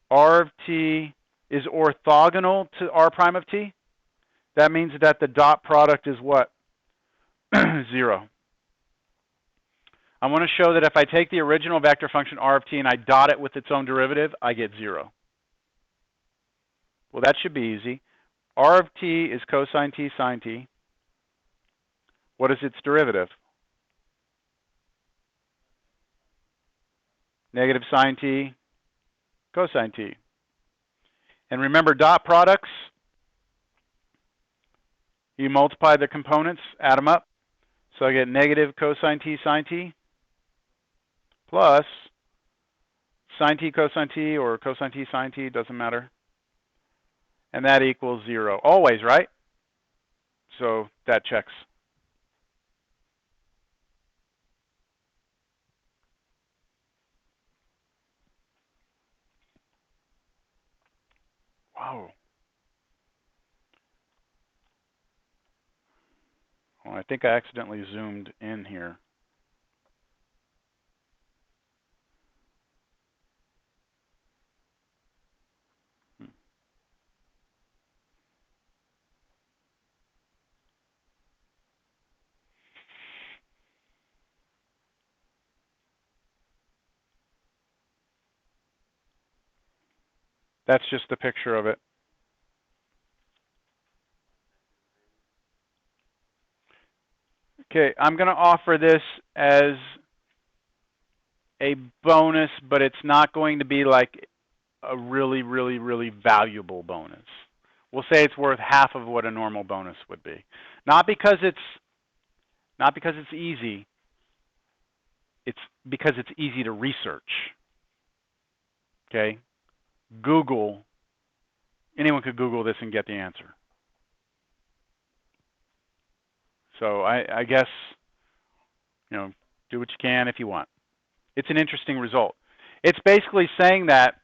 R of t is orthogonal to R prime of t. That means that the dot product is what? 0. I want to show that if I take the original vector function R of t and I dot it with its own derivative, I get 0. Well, that should be easy. R of t is cosine t sine t. What is its derivative? Negative sine t cosine t. And remember, dot products, you multiply the components, add them up. So I get negative cosine t sine t plus sine t cosine t or cosine t sine t, doesn't matter. And that equals 0. Always, right? So that checks. Wow. Well, I think I accidentally zoomed in here. That's just a picture of it. Okay, I'm going to offer this as a bonus, but it's not going to be like a really, really, really valuable bonus. We'll say it's worth half of what a normal bonus would be. Not because it's easy, it's because it's easy to research. Okay? Google, anyone could Google this and get the answer. So I guess, do what you can if you want. It's an interesting result. It's basically saying that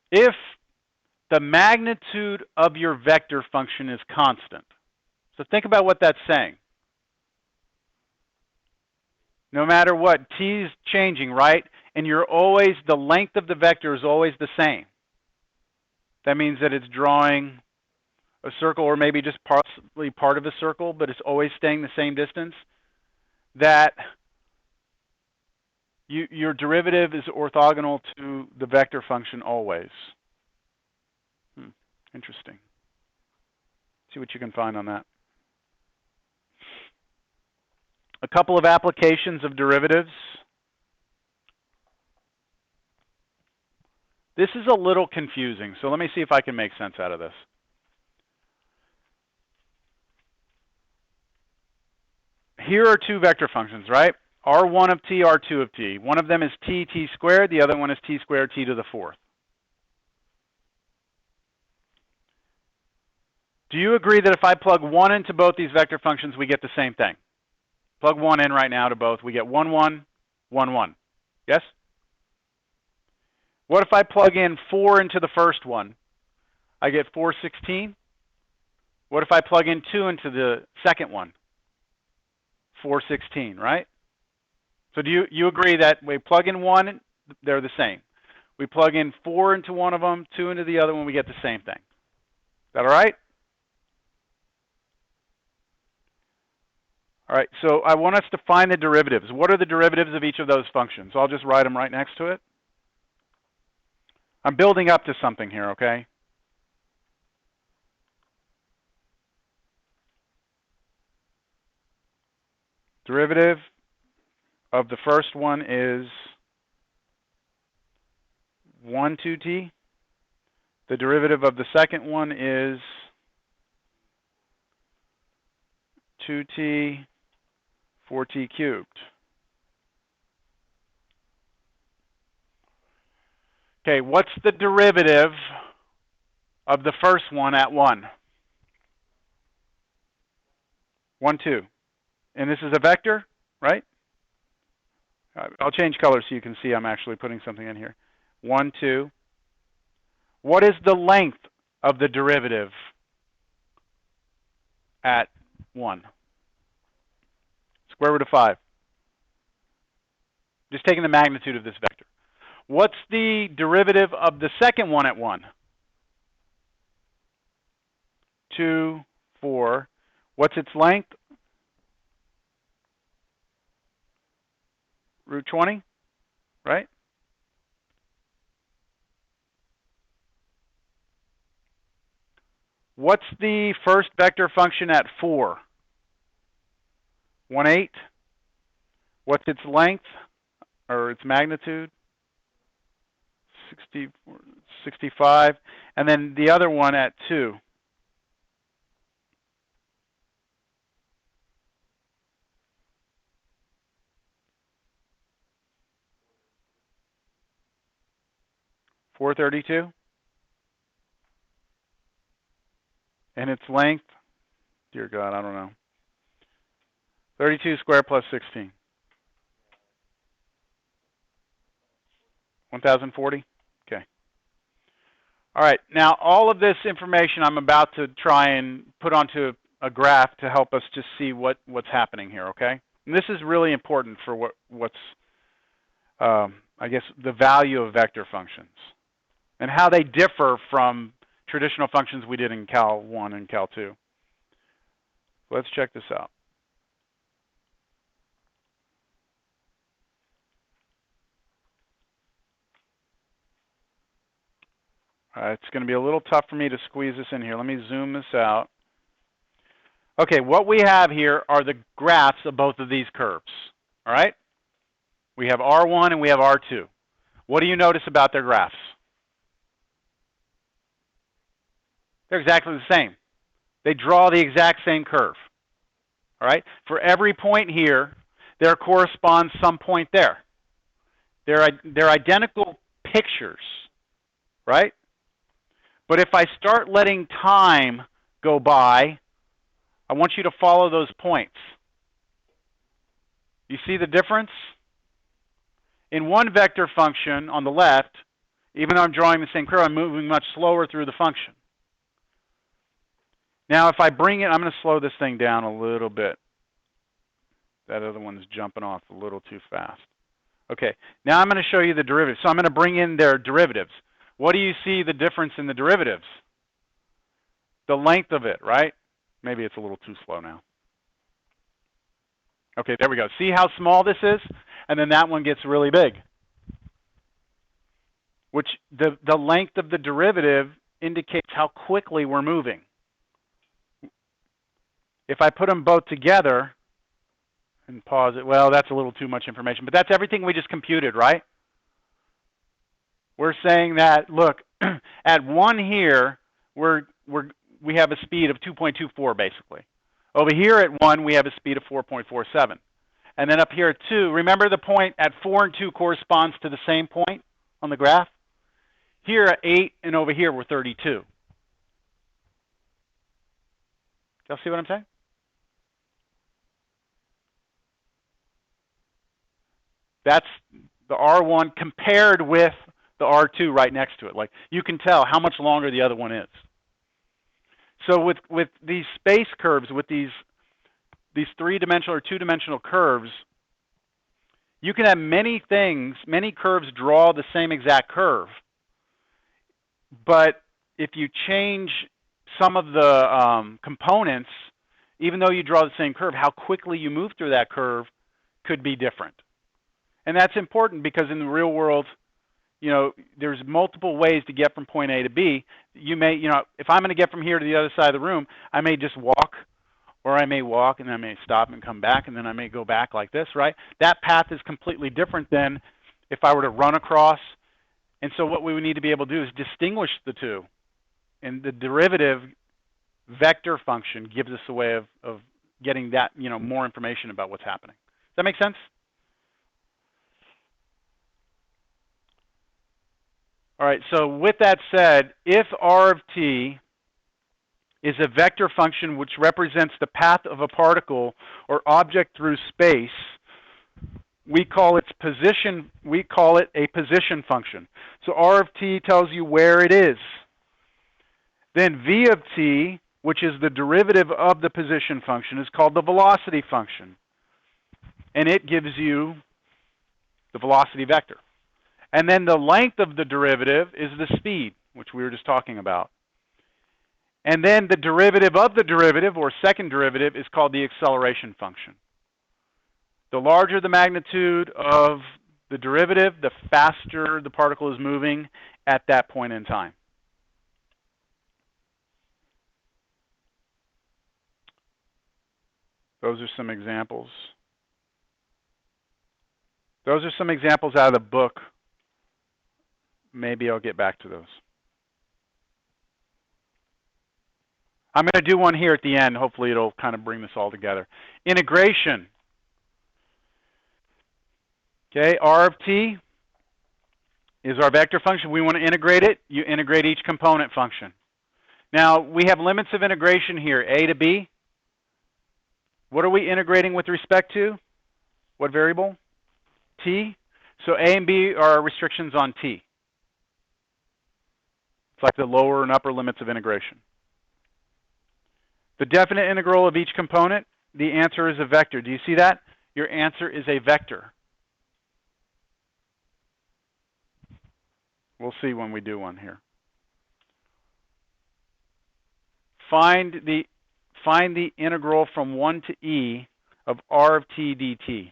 if the magnitude of your vector function is constant, so think about what that's saying. No matter what, t is changing, right? And the length of the vector is always the same. That means that it's drawing a circle, or maybe just possibly part of a circle, but it's always staying the same distance. That your derivative is orthogonal to the vector function always. Interesting. See what you can find on that. A couple of applications of derivatives. This is a little confusing, so let me see if I can make sense out of this. Here are two vector functions, right? R1 of t, R2 of t. One of them is t squared, the other one is t squared t to the fourth. Do you agree that if I plug 1 into both these vector functions, we get the same thing? Plug 1 in right now to both. We get 1, 1, 1, 1. Yes? What if I plug in 4 into the first one? I get 4, 16. What if I plug in 2 into the second one? 4, 16, right? So do you agree that we plug in 1, they're the same? We plug in 4 into one of them, 2 into the other one, we get the same thing. Is that all right? All right, so I want us to find the derivatives. What are the derivatives of each of those functions? So I'll just write them right next to it. I'm building up to something here, okay? Derivative of the first one is 1, 2t. The derivative of the second one is 2t, 4t cubed. Okay, what's the derivative of the first one at 1? 1, 2. And this is a vector, right? I'll change color so you can see I'm actually putting something in here. 1, 2. What is the length of the derivative at 1? Square root of 5. Just taking the magnitude of this vector. What's the derivative of the second one at 1? 2, 4. What's its length? Root 20, right? What's the first vector function at 4? 1/8. What's its length, or its magnitude? 65. And then the other one at 2. $432. And its length, dear God, I don't know. 32 squared plus 16. 1040? Okay. All right, now all of this information I'm about to try and put onto a graph to help us just see what's happening here, okay? And this is really important for what's I guess, the value of vector functions and how they differ from traditional functions we did in Cal 1 and Cal 2. Let's check this out. It's going to be a little tough for me to squeeze this in here. Let me zoom this out. Okay, what we have here are the graphs of both of these curves, all right? We have R1 and we have R2. What do you notice about their graphs? They're exactly the same. They draw the exact same curve, all right? For every point here, there corresponds some point there. They're identical pictures, right? But if I start letting time go by, I want you to follow those points. You see the difference? In one vector function on the left, even though I'm drawing the same curve, I'm moving much slower through the function. Now if I bring it, I'm going to slow this thing down a little bit. That other one's jumping off a little too fast. Okay, now I'm going to show you the derivatives. So I'm going to bring in their derivatives. What do you see the difference in the derivatives? The length of it, right? Maybe it's a little too slow now. Okay, there we go. See how small this is? And then that one gets really big. Which the length of the derivative indicates how quickly we're moving. If I put them both together and pause it, well, that's a little too much information, but that's everything we just computed, right? We're saying that, look, at 1 here, we have a speed of 2.24 basically. Over here at 1, we have a speed of 4.47. And then up here at 2, remember the point at 4 and 2 corresponds to the same point on the graph? Here at 8 and over here we're 32. Y'all see what I'm saying? That's the R1 compared with the R2 right next to it. Like, you can tell how much longer the other one is. So with these space curves, with these 3-dimensional or 2-dimensional curves, you can have many curves draw the same exact curve. But if you change some of the components, even though you draw the same curve, how quickly you move through that curve could be different. And that's important because in the real world, you know, there's multiple ways to get from point A to B. You may, you know, if I'm going to get from here to the other side of the room, I may just walk, or I may walk and then I may stop and come back, and then I may go back like this, right? That path is completely different than if I were to run across. And so what we would need to be able to do is distinguish the two. And the derivative vector function gives us a way of getting that, you know, more information about what's happening. Does that make sense? All right, so with that said, if R of t is a vector function which represents the path of a particle or object through space, we call it a position function. So R of t tells you where it is. Then v of t, which is the derivative of the position function, is called the velocity function. and it gives you the velocity vector. And then the length of the derivative is the speed, which we were just talking about. And then the derivative of the derivative, or second derivative, is called the acceleration function. The larger the magnitude of the derivative, the faster the particle is moving at that point in time. Those are some examples. Those are some examples out of the book. Maybe I'll get back to those. I'm going to do one here at the end. Hopefully it'll kind of bring this all together. Integration. Okay, R of t is our vector function. We want to integrate it. You integrate each component function. Now, we have limits of integration here, a to b. What are we integrating with respect to? What variable? T. So a and b are restrictions on t. It's like the lower and upper limits of integration. The definite integral of each component, the answer is a vector. Do you see that? Your answer is a vector. We'll see when we do one here. Find the integral from 1 to e of r of t dt.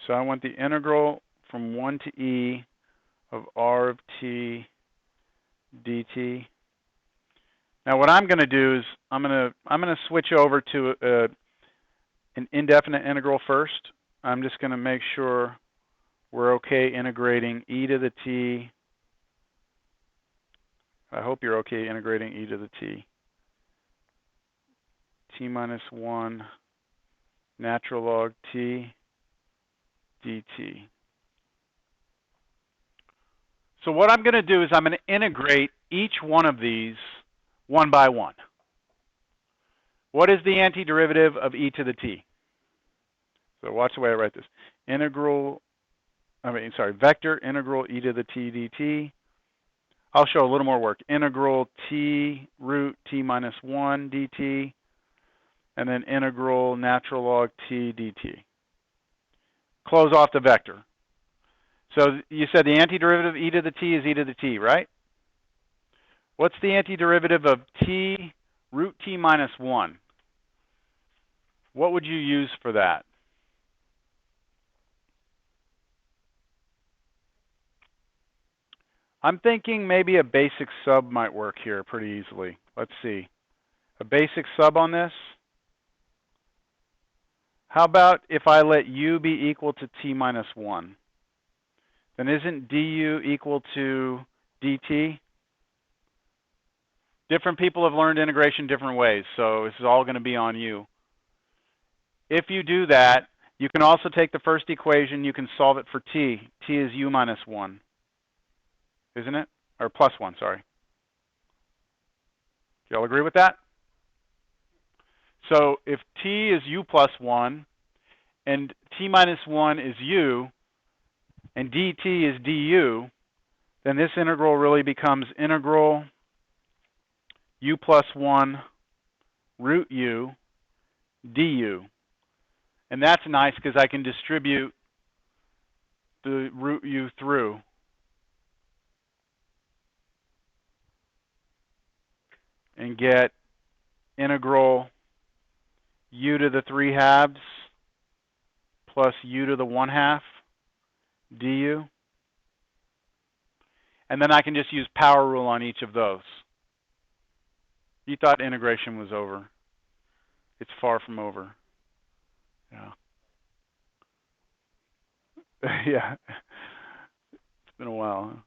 So I want the integral from 1 to e of r of t dt. Now what I'm going to do is I'm going to switch over to an indefinite integral first. I'm just going to make sure we're okay integrating e to the t. I hope you're okay integrating e to the t. T minus 1 natural log t dt. So what I'm going to do is I'm going to integrate each one of these one by one. What is the antiderivative of e to the t? So watch the way I write this. Vector integral e to the t dt. I'll show a little more work. Integral t root t minus 1 dt, and then integral natural log t dt. Close off the vector. So you said the antiderivative of e to the t is e to the t, right? What's the antiderivative of t root t minus 1? What would you use for that? I'm thinking maybe a basic sub might work here pretty easily. Let's see. A basic sub on this? How about if I let u be equal to t minus 1? Then isn't du equal to dt? Different people have learned integration different ways, so this is all going to be on you. If you do that, you can also take the first equation, you can solve it for t. T is u minus 1. Isn't it? Or plus 1, sorry. Do y'all agree with that? So if t is u plus 1, and t minus 1 is u, and dt is du, then this integral really becomes integral u plus 1 root u du. And that's nice because I can distribute the root u through. And get integral u to the 3/2 plus u to the 1/2 du. And then I can just use power rule on each of those. You thought integration was over. It's far from over. Yeah. Yeah. It's been a while. Huh?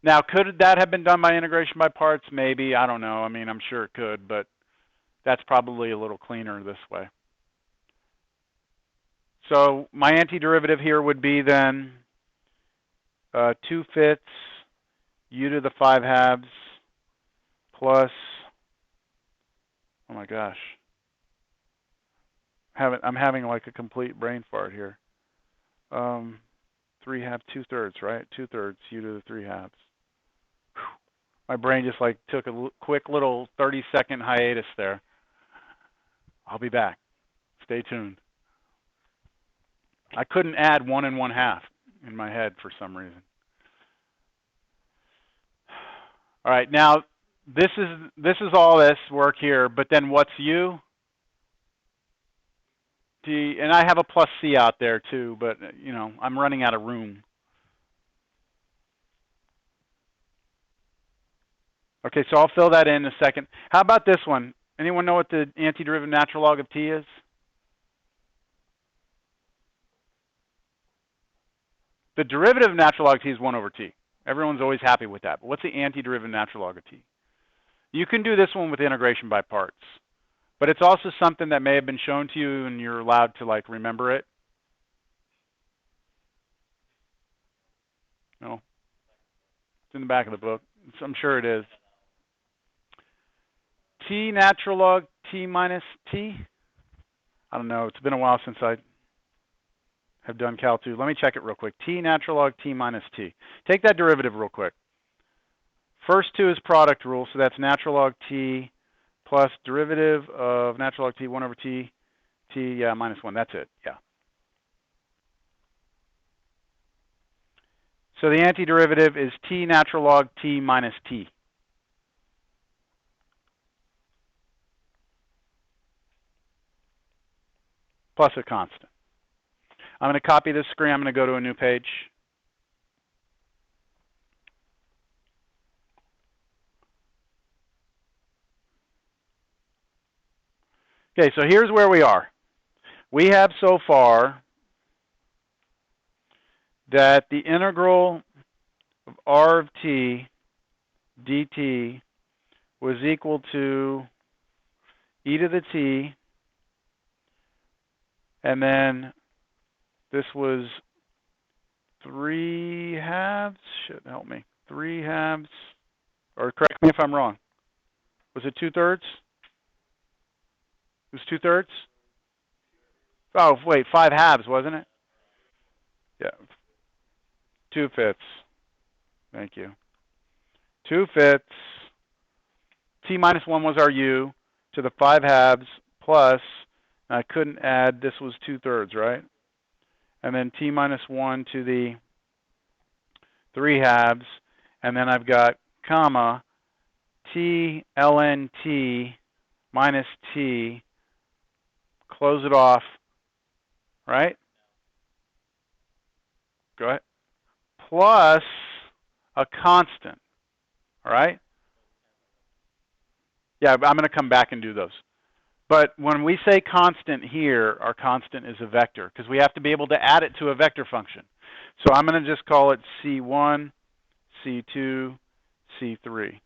Now, could that have been done by integration by parts? Maybe. I don't know. I mean, I'm sure it could, but that's probably a little cleaner this way. So my antiderivative here would be then 2/5 u to the 5/2 plus, oh my gosh, I'm having like a complete brain fart here. 3 halves, 2/3, right? 2/3 u to the 3 halves. Whew. My brain just like took a quick little 30-second hiatus there. I'll be back. Stay tuned. I couldn't add 1 1/2 in my head for some reason. All right, now this is all this work here, but then what's u? D, and I have a plus c out there too, but you know, I'm running out of room. Okay, so I'll fill that in a second. How about this one? Anyone know what the antiderivative natural log of t is? The derivative of natural log of t is 1 over t. Everyone's always happy with that. But what's the antiderivative of natural log of t? You can do this one with integration by parts. But it's also something that may have been shown to you and you're allowed to like remember it. No. It's in the back of the book. I'm sure it is. T natural log t minus t? I don't know. It's been a while since I have done Cal 2. Let me check it real quick. T natural log t minus t. Take that derivative real quick. First two is product rule, so that's natural log t plus derivative of natural log t, 1 over t, minus 1. That's it, yeah. So the antiderivative is t natural log t minus t. Plus a constant. I'm going to copy this screen. I'm going to go to a new page. Okay, so here's where we are. We have so far that the integral of r of t dt was equal to e to the t, and then this was 3 halves, should help me, 3 halves, or correct me if I'm wrong. Was it 2/3? It was 2/3? Oh, wait, 5 halves, wasn't it? Yeah. 2/5. Thank you. 2/5. T minus 1 was our u to the 5 halves plus, I couldn't add, this was 2/3, right? And then t minus 1 to the 3 halves. And then I've got comma t ln t minus t, close it off, right? Go ahead. Plus a constant, all right? Yeah, I'm going to come back and do those. But when we say constant here, our constant is a vector because we have to be able to add it to a vector function. So I'm going to just call it C1, C2, C3.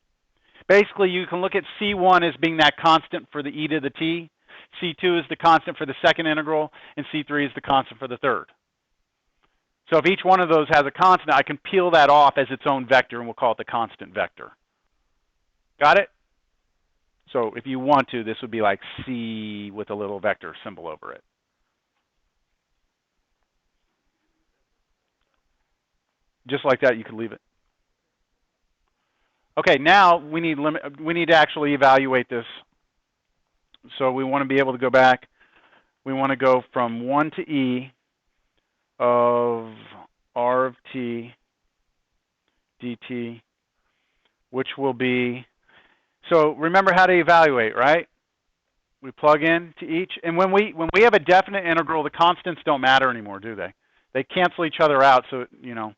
Basically, you can look at C1 as being that constant for the e to the t, C2 is the constant for the second integral, and C3 is the constant for the third. So if each one of those has a constant, I can peel that off as its own vector, and we'll call it the constant vector. Got it? So if you want to, this would be like C with a little vector symbol over it. Just like that, you could leave it. Okay, now we need to actually evaluate this. So we want to be able to go back. We want to go from 1 to e of r of t dt, which will be, so remember how to evaluate, right? We plug in to each, and when we have a definite integral, the constants don't matter anymore, do they? They cancel each other out, so you know,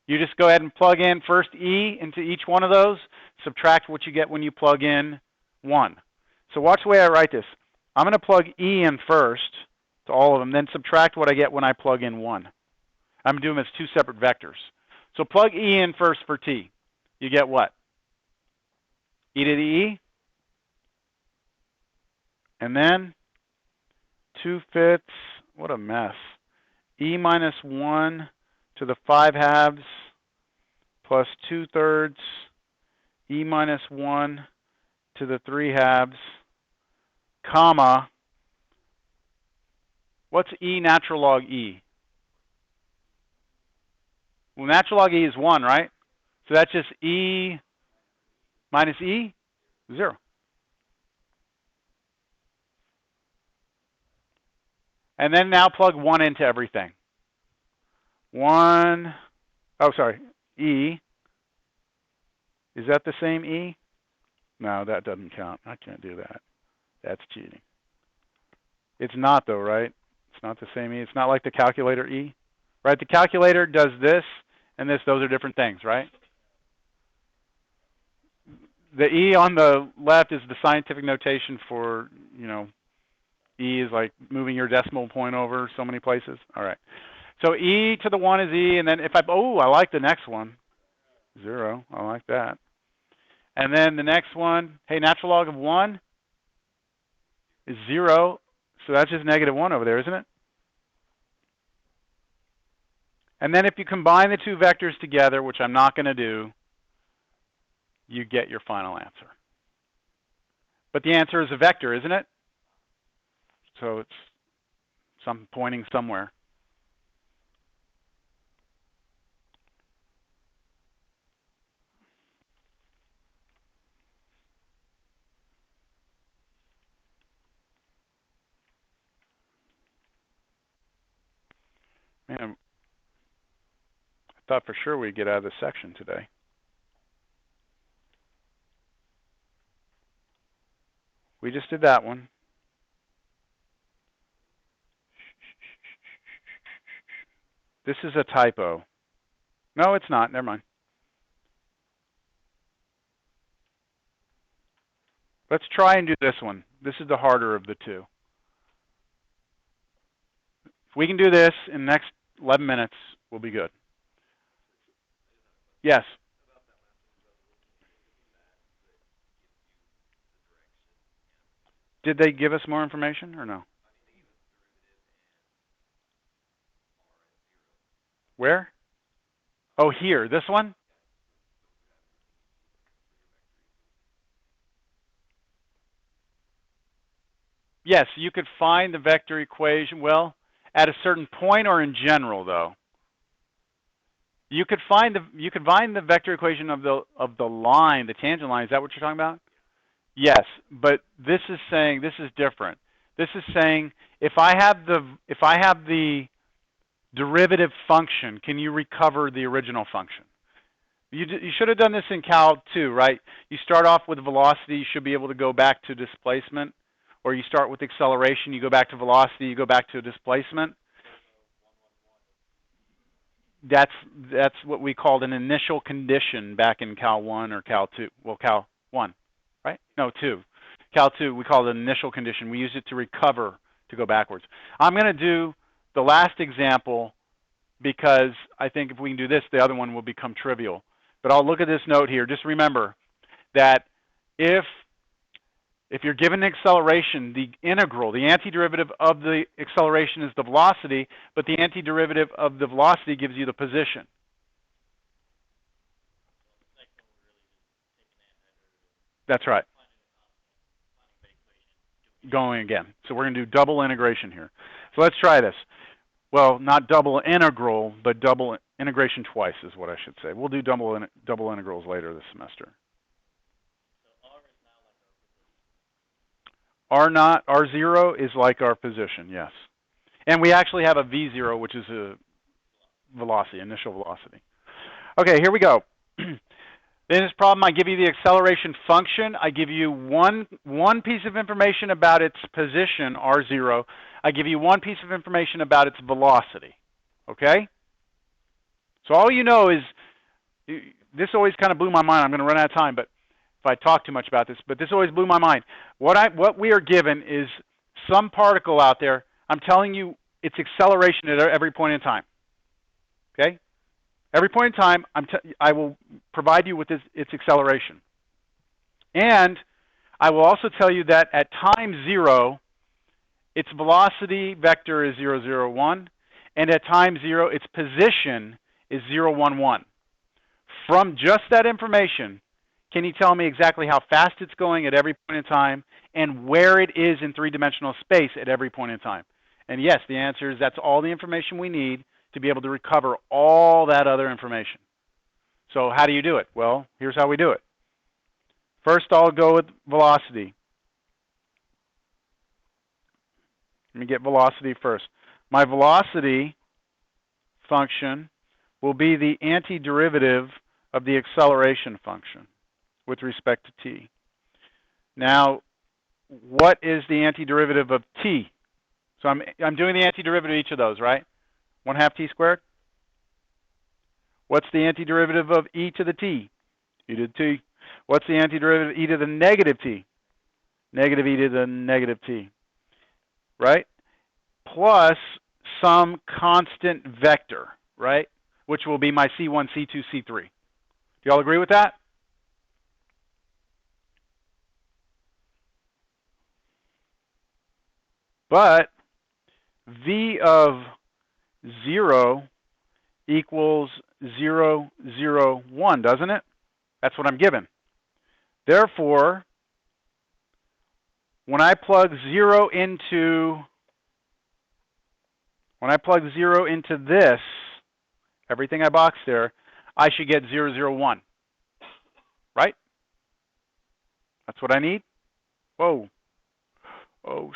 you just go ahead and plug in first e into each one of those, subtract what you get when you plug in 1. So watch the way I write this. I'm going to plug e in first to all of them, then subtract what I get when I plug in 1. I'm doing them as 2 separate vectors. So plug e in first for t. You get what? E to the e, and then 2/5, what a mess. E minus 1 to the 5 halves plus 2/3 e minus 1 to the 3 halves, comma, what's e natural log e? Well, natural log E is 1, right? So that's just E minus E, 0. And then now plug 1 into everything. 1, oh, sorry, E. Is that the same E? No, that doesn't count. I can't do that. That's cheating. It's not, though, right? It's not the same E. It's not like the calculator E. Right? The calculator does this and this. Those are different things, right? The E on the left is the scientific notation for, you know, E is like moving your decimal point over so many places. All right. So E to the 1 is E, and then if I, oh, I like the next one. 0. I like that. And then the next one, hey, natural log of 1 is 0. So that's just negative 1 over there, isn't it? And then if you combine the two vectors together, which I'm not going to do, you get your final answer. But the answer is a vector, isn't it? So it's pointing somewhere. Man, I thought for sure we'd get out of this section today. We just did that one. This is a typo. No, it's not. Never mind. Let's try and do this one. This is the harder of the two. If we can do this in the next 11 minutes, we'll be good. Yes? Did they give us more information or no? Where? Oh, here. This one? Yes, you could find the vector equation. Well, at a certain point or in general, though. You could find the vector equation of the line, the tangent line. Is that what you're talking about? Yes, but this is saying this is different. This is saying if I have the derivative function, can you recover the original function? You should have done this in Cal 2, right? You start off with velocity, you should be able to go back to displacement, or you start with acceleration, you go back to velocity, you go back to displacement. That's what we called an initial condition back in Cal 1 or Cal 2. Well, Cal 1, right? No, 2. Cal 2, we call it an initial condition. We use it to recover, to go backwards. I'm going to do the last example because I think if we can do this, the other one will become trivial. But I'll look at this note here. Just remember that if you're given an acceleration, the integral, the antiderivative of the acceleration is the velocity, but the antiderivative of the velocity gives you the position. That's right. Going again. So we're going to do double integration here. So let's try this. Well, not double integral, but double integration twice is what I should say. We'll do double integrals later this semester. R0 is like our position, yes. And we actually have a V0, which is a velocity, initial velocity. Okay, here we go. In this problem, I give you the acceleration function. I give you one piece of information about its position, R0. I give you one piece of information about its velocity. Okay? So all you know is, this always kind of blew my mind. I'm going to run out of time, but if I talk too much about this, but this always blew my mind. What we are given is some particle out there. I'm telling you its acceleration at every point in time. Okay? Every point in time, I will provide you with its acceleration. And I will also tell you that at time 0, its velocity vector is 0, 0, 1. And at time 0, its position is 0, 1, 1. From just that information, can you tell me exactly how fast it's going at every point in time and where it is in three-dimensional space at every point in time? And yes, the answer is that's all the information we need to be able to recover all that other information. So how do you do it? Well, here's how we do it. First, I'll go with velocity. Let me get velocity first. My velocity function will be the antiderivative of the acceleration function with respect to t. Now, what is the antiderivative of t? So I'm doing the antiderivative of each of those, right? 1/2 t squared. What's the antiderivative of e to the t? E to the t. What's the antiderivative of e to the negative t? Negative e to the negative t, right? Plus some constant vector, right? Which will be my C1, C2, C3. Do y'all agree with that? But V of 0 equals 0, 0, 1, doesn't it? That's what I'm given. Therefore, when I plug 0 into this, everything I boxed there, I should get 0, 0, 1. Right? That's what I need? Whoa. Oh,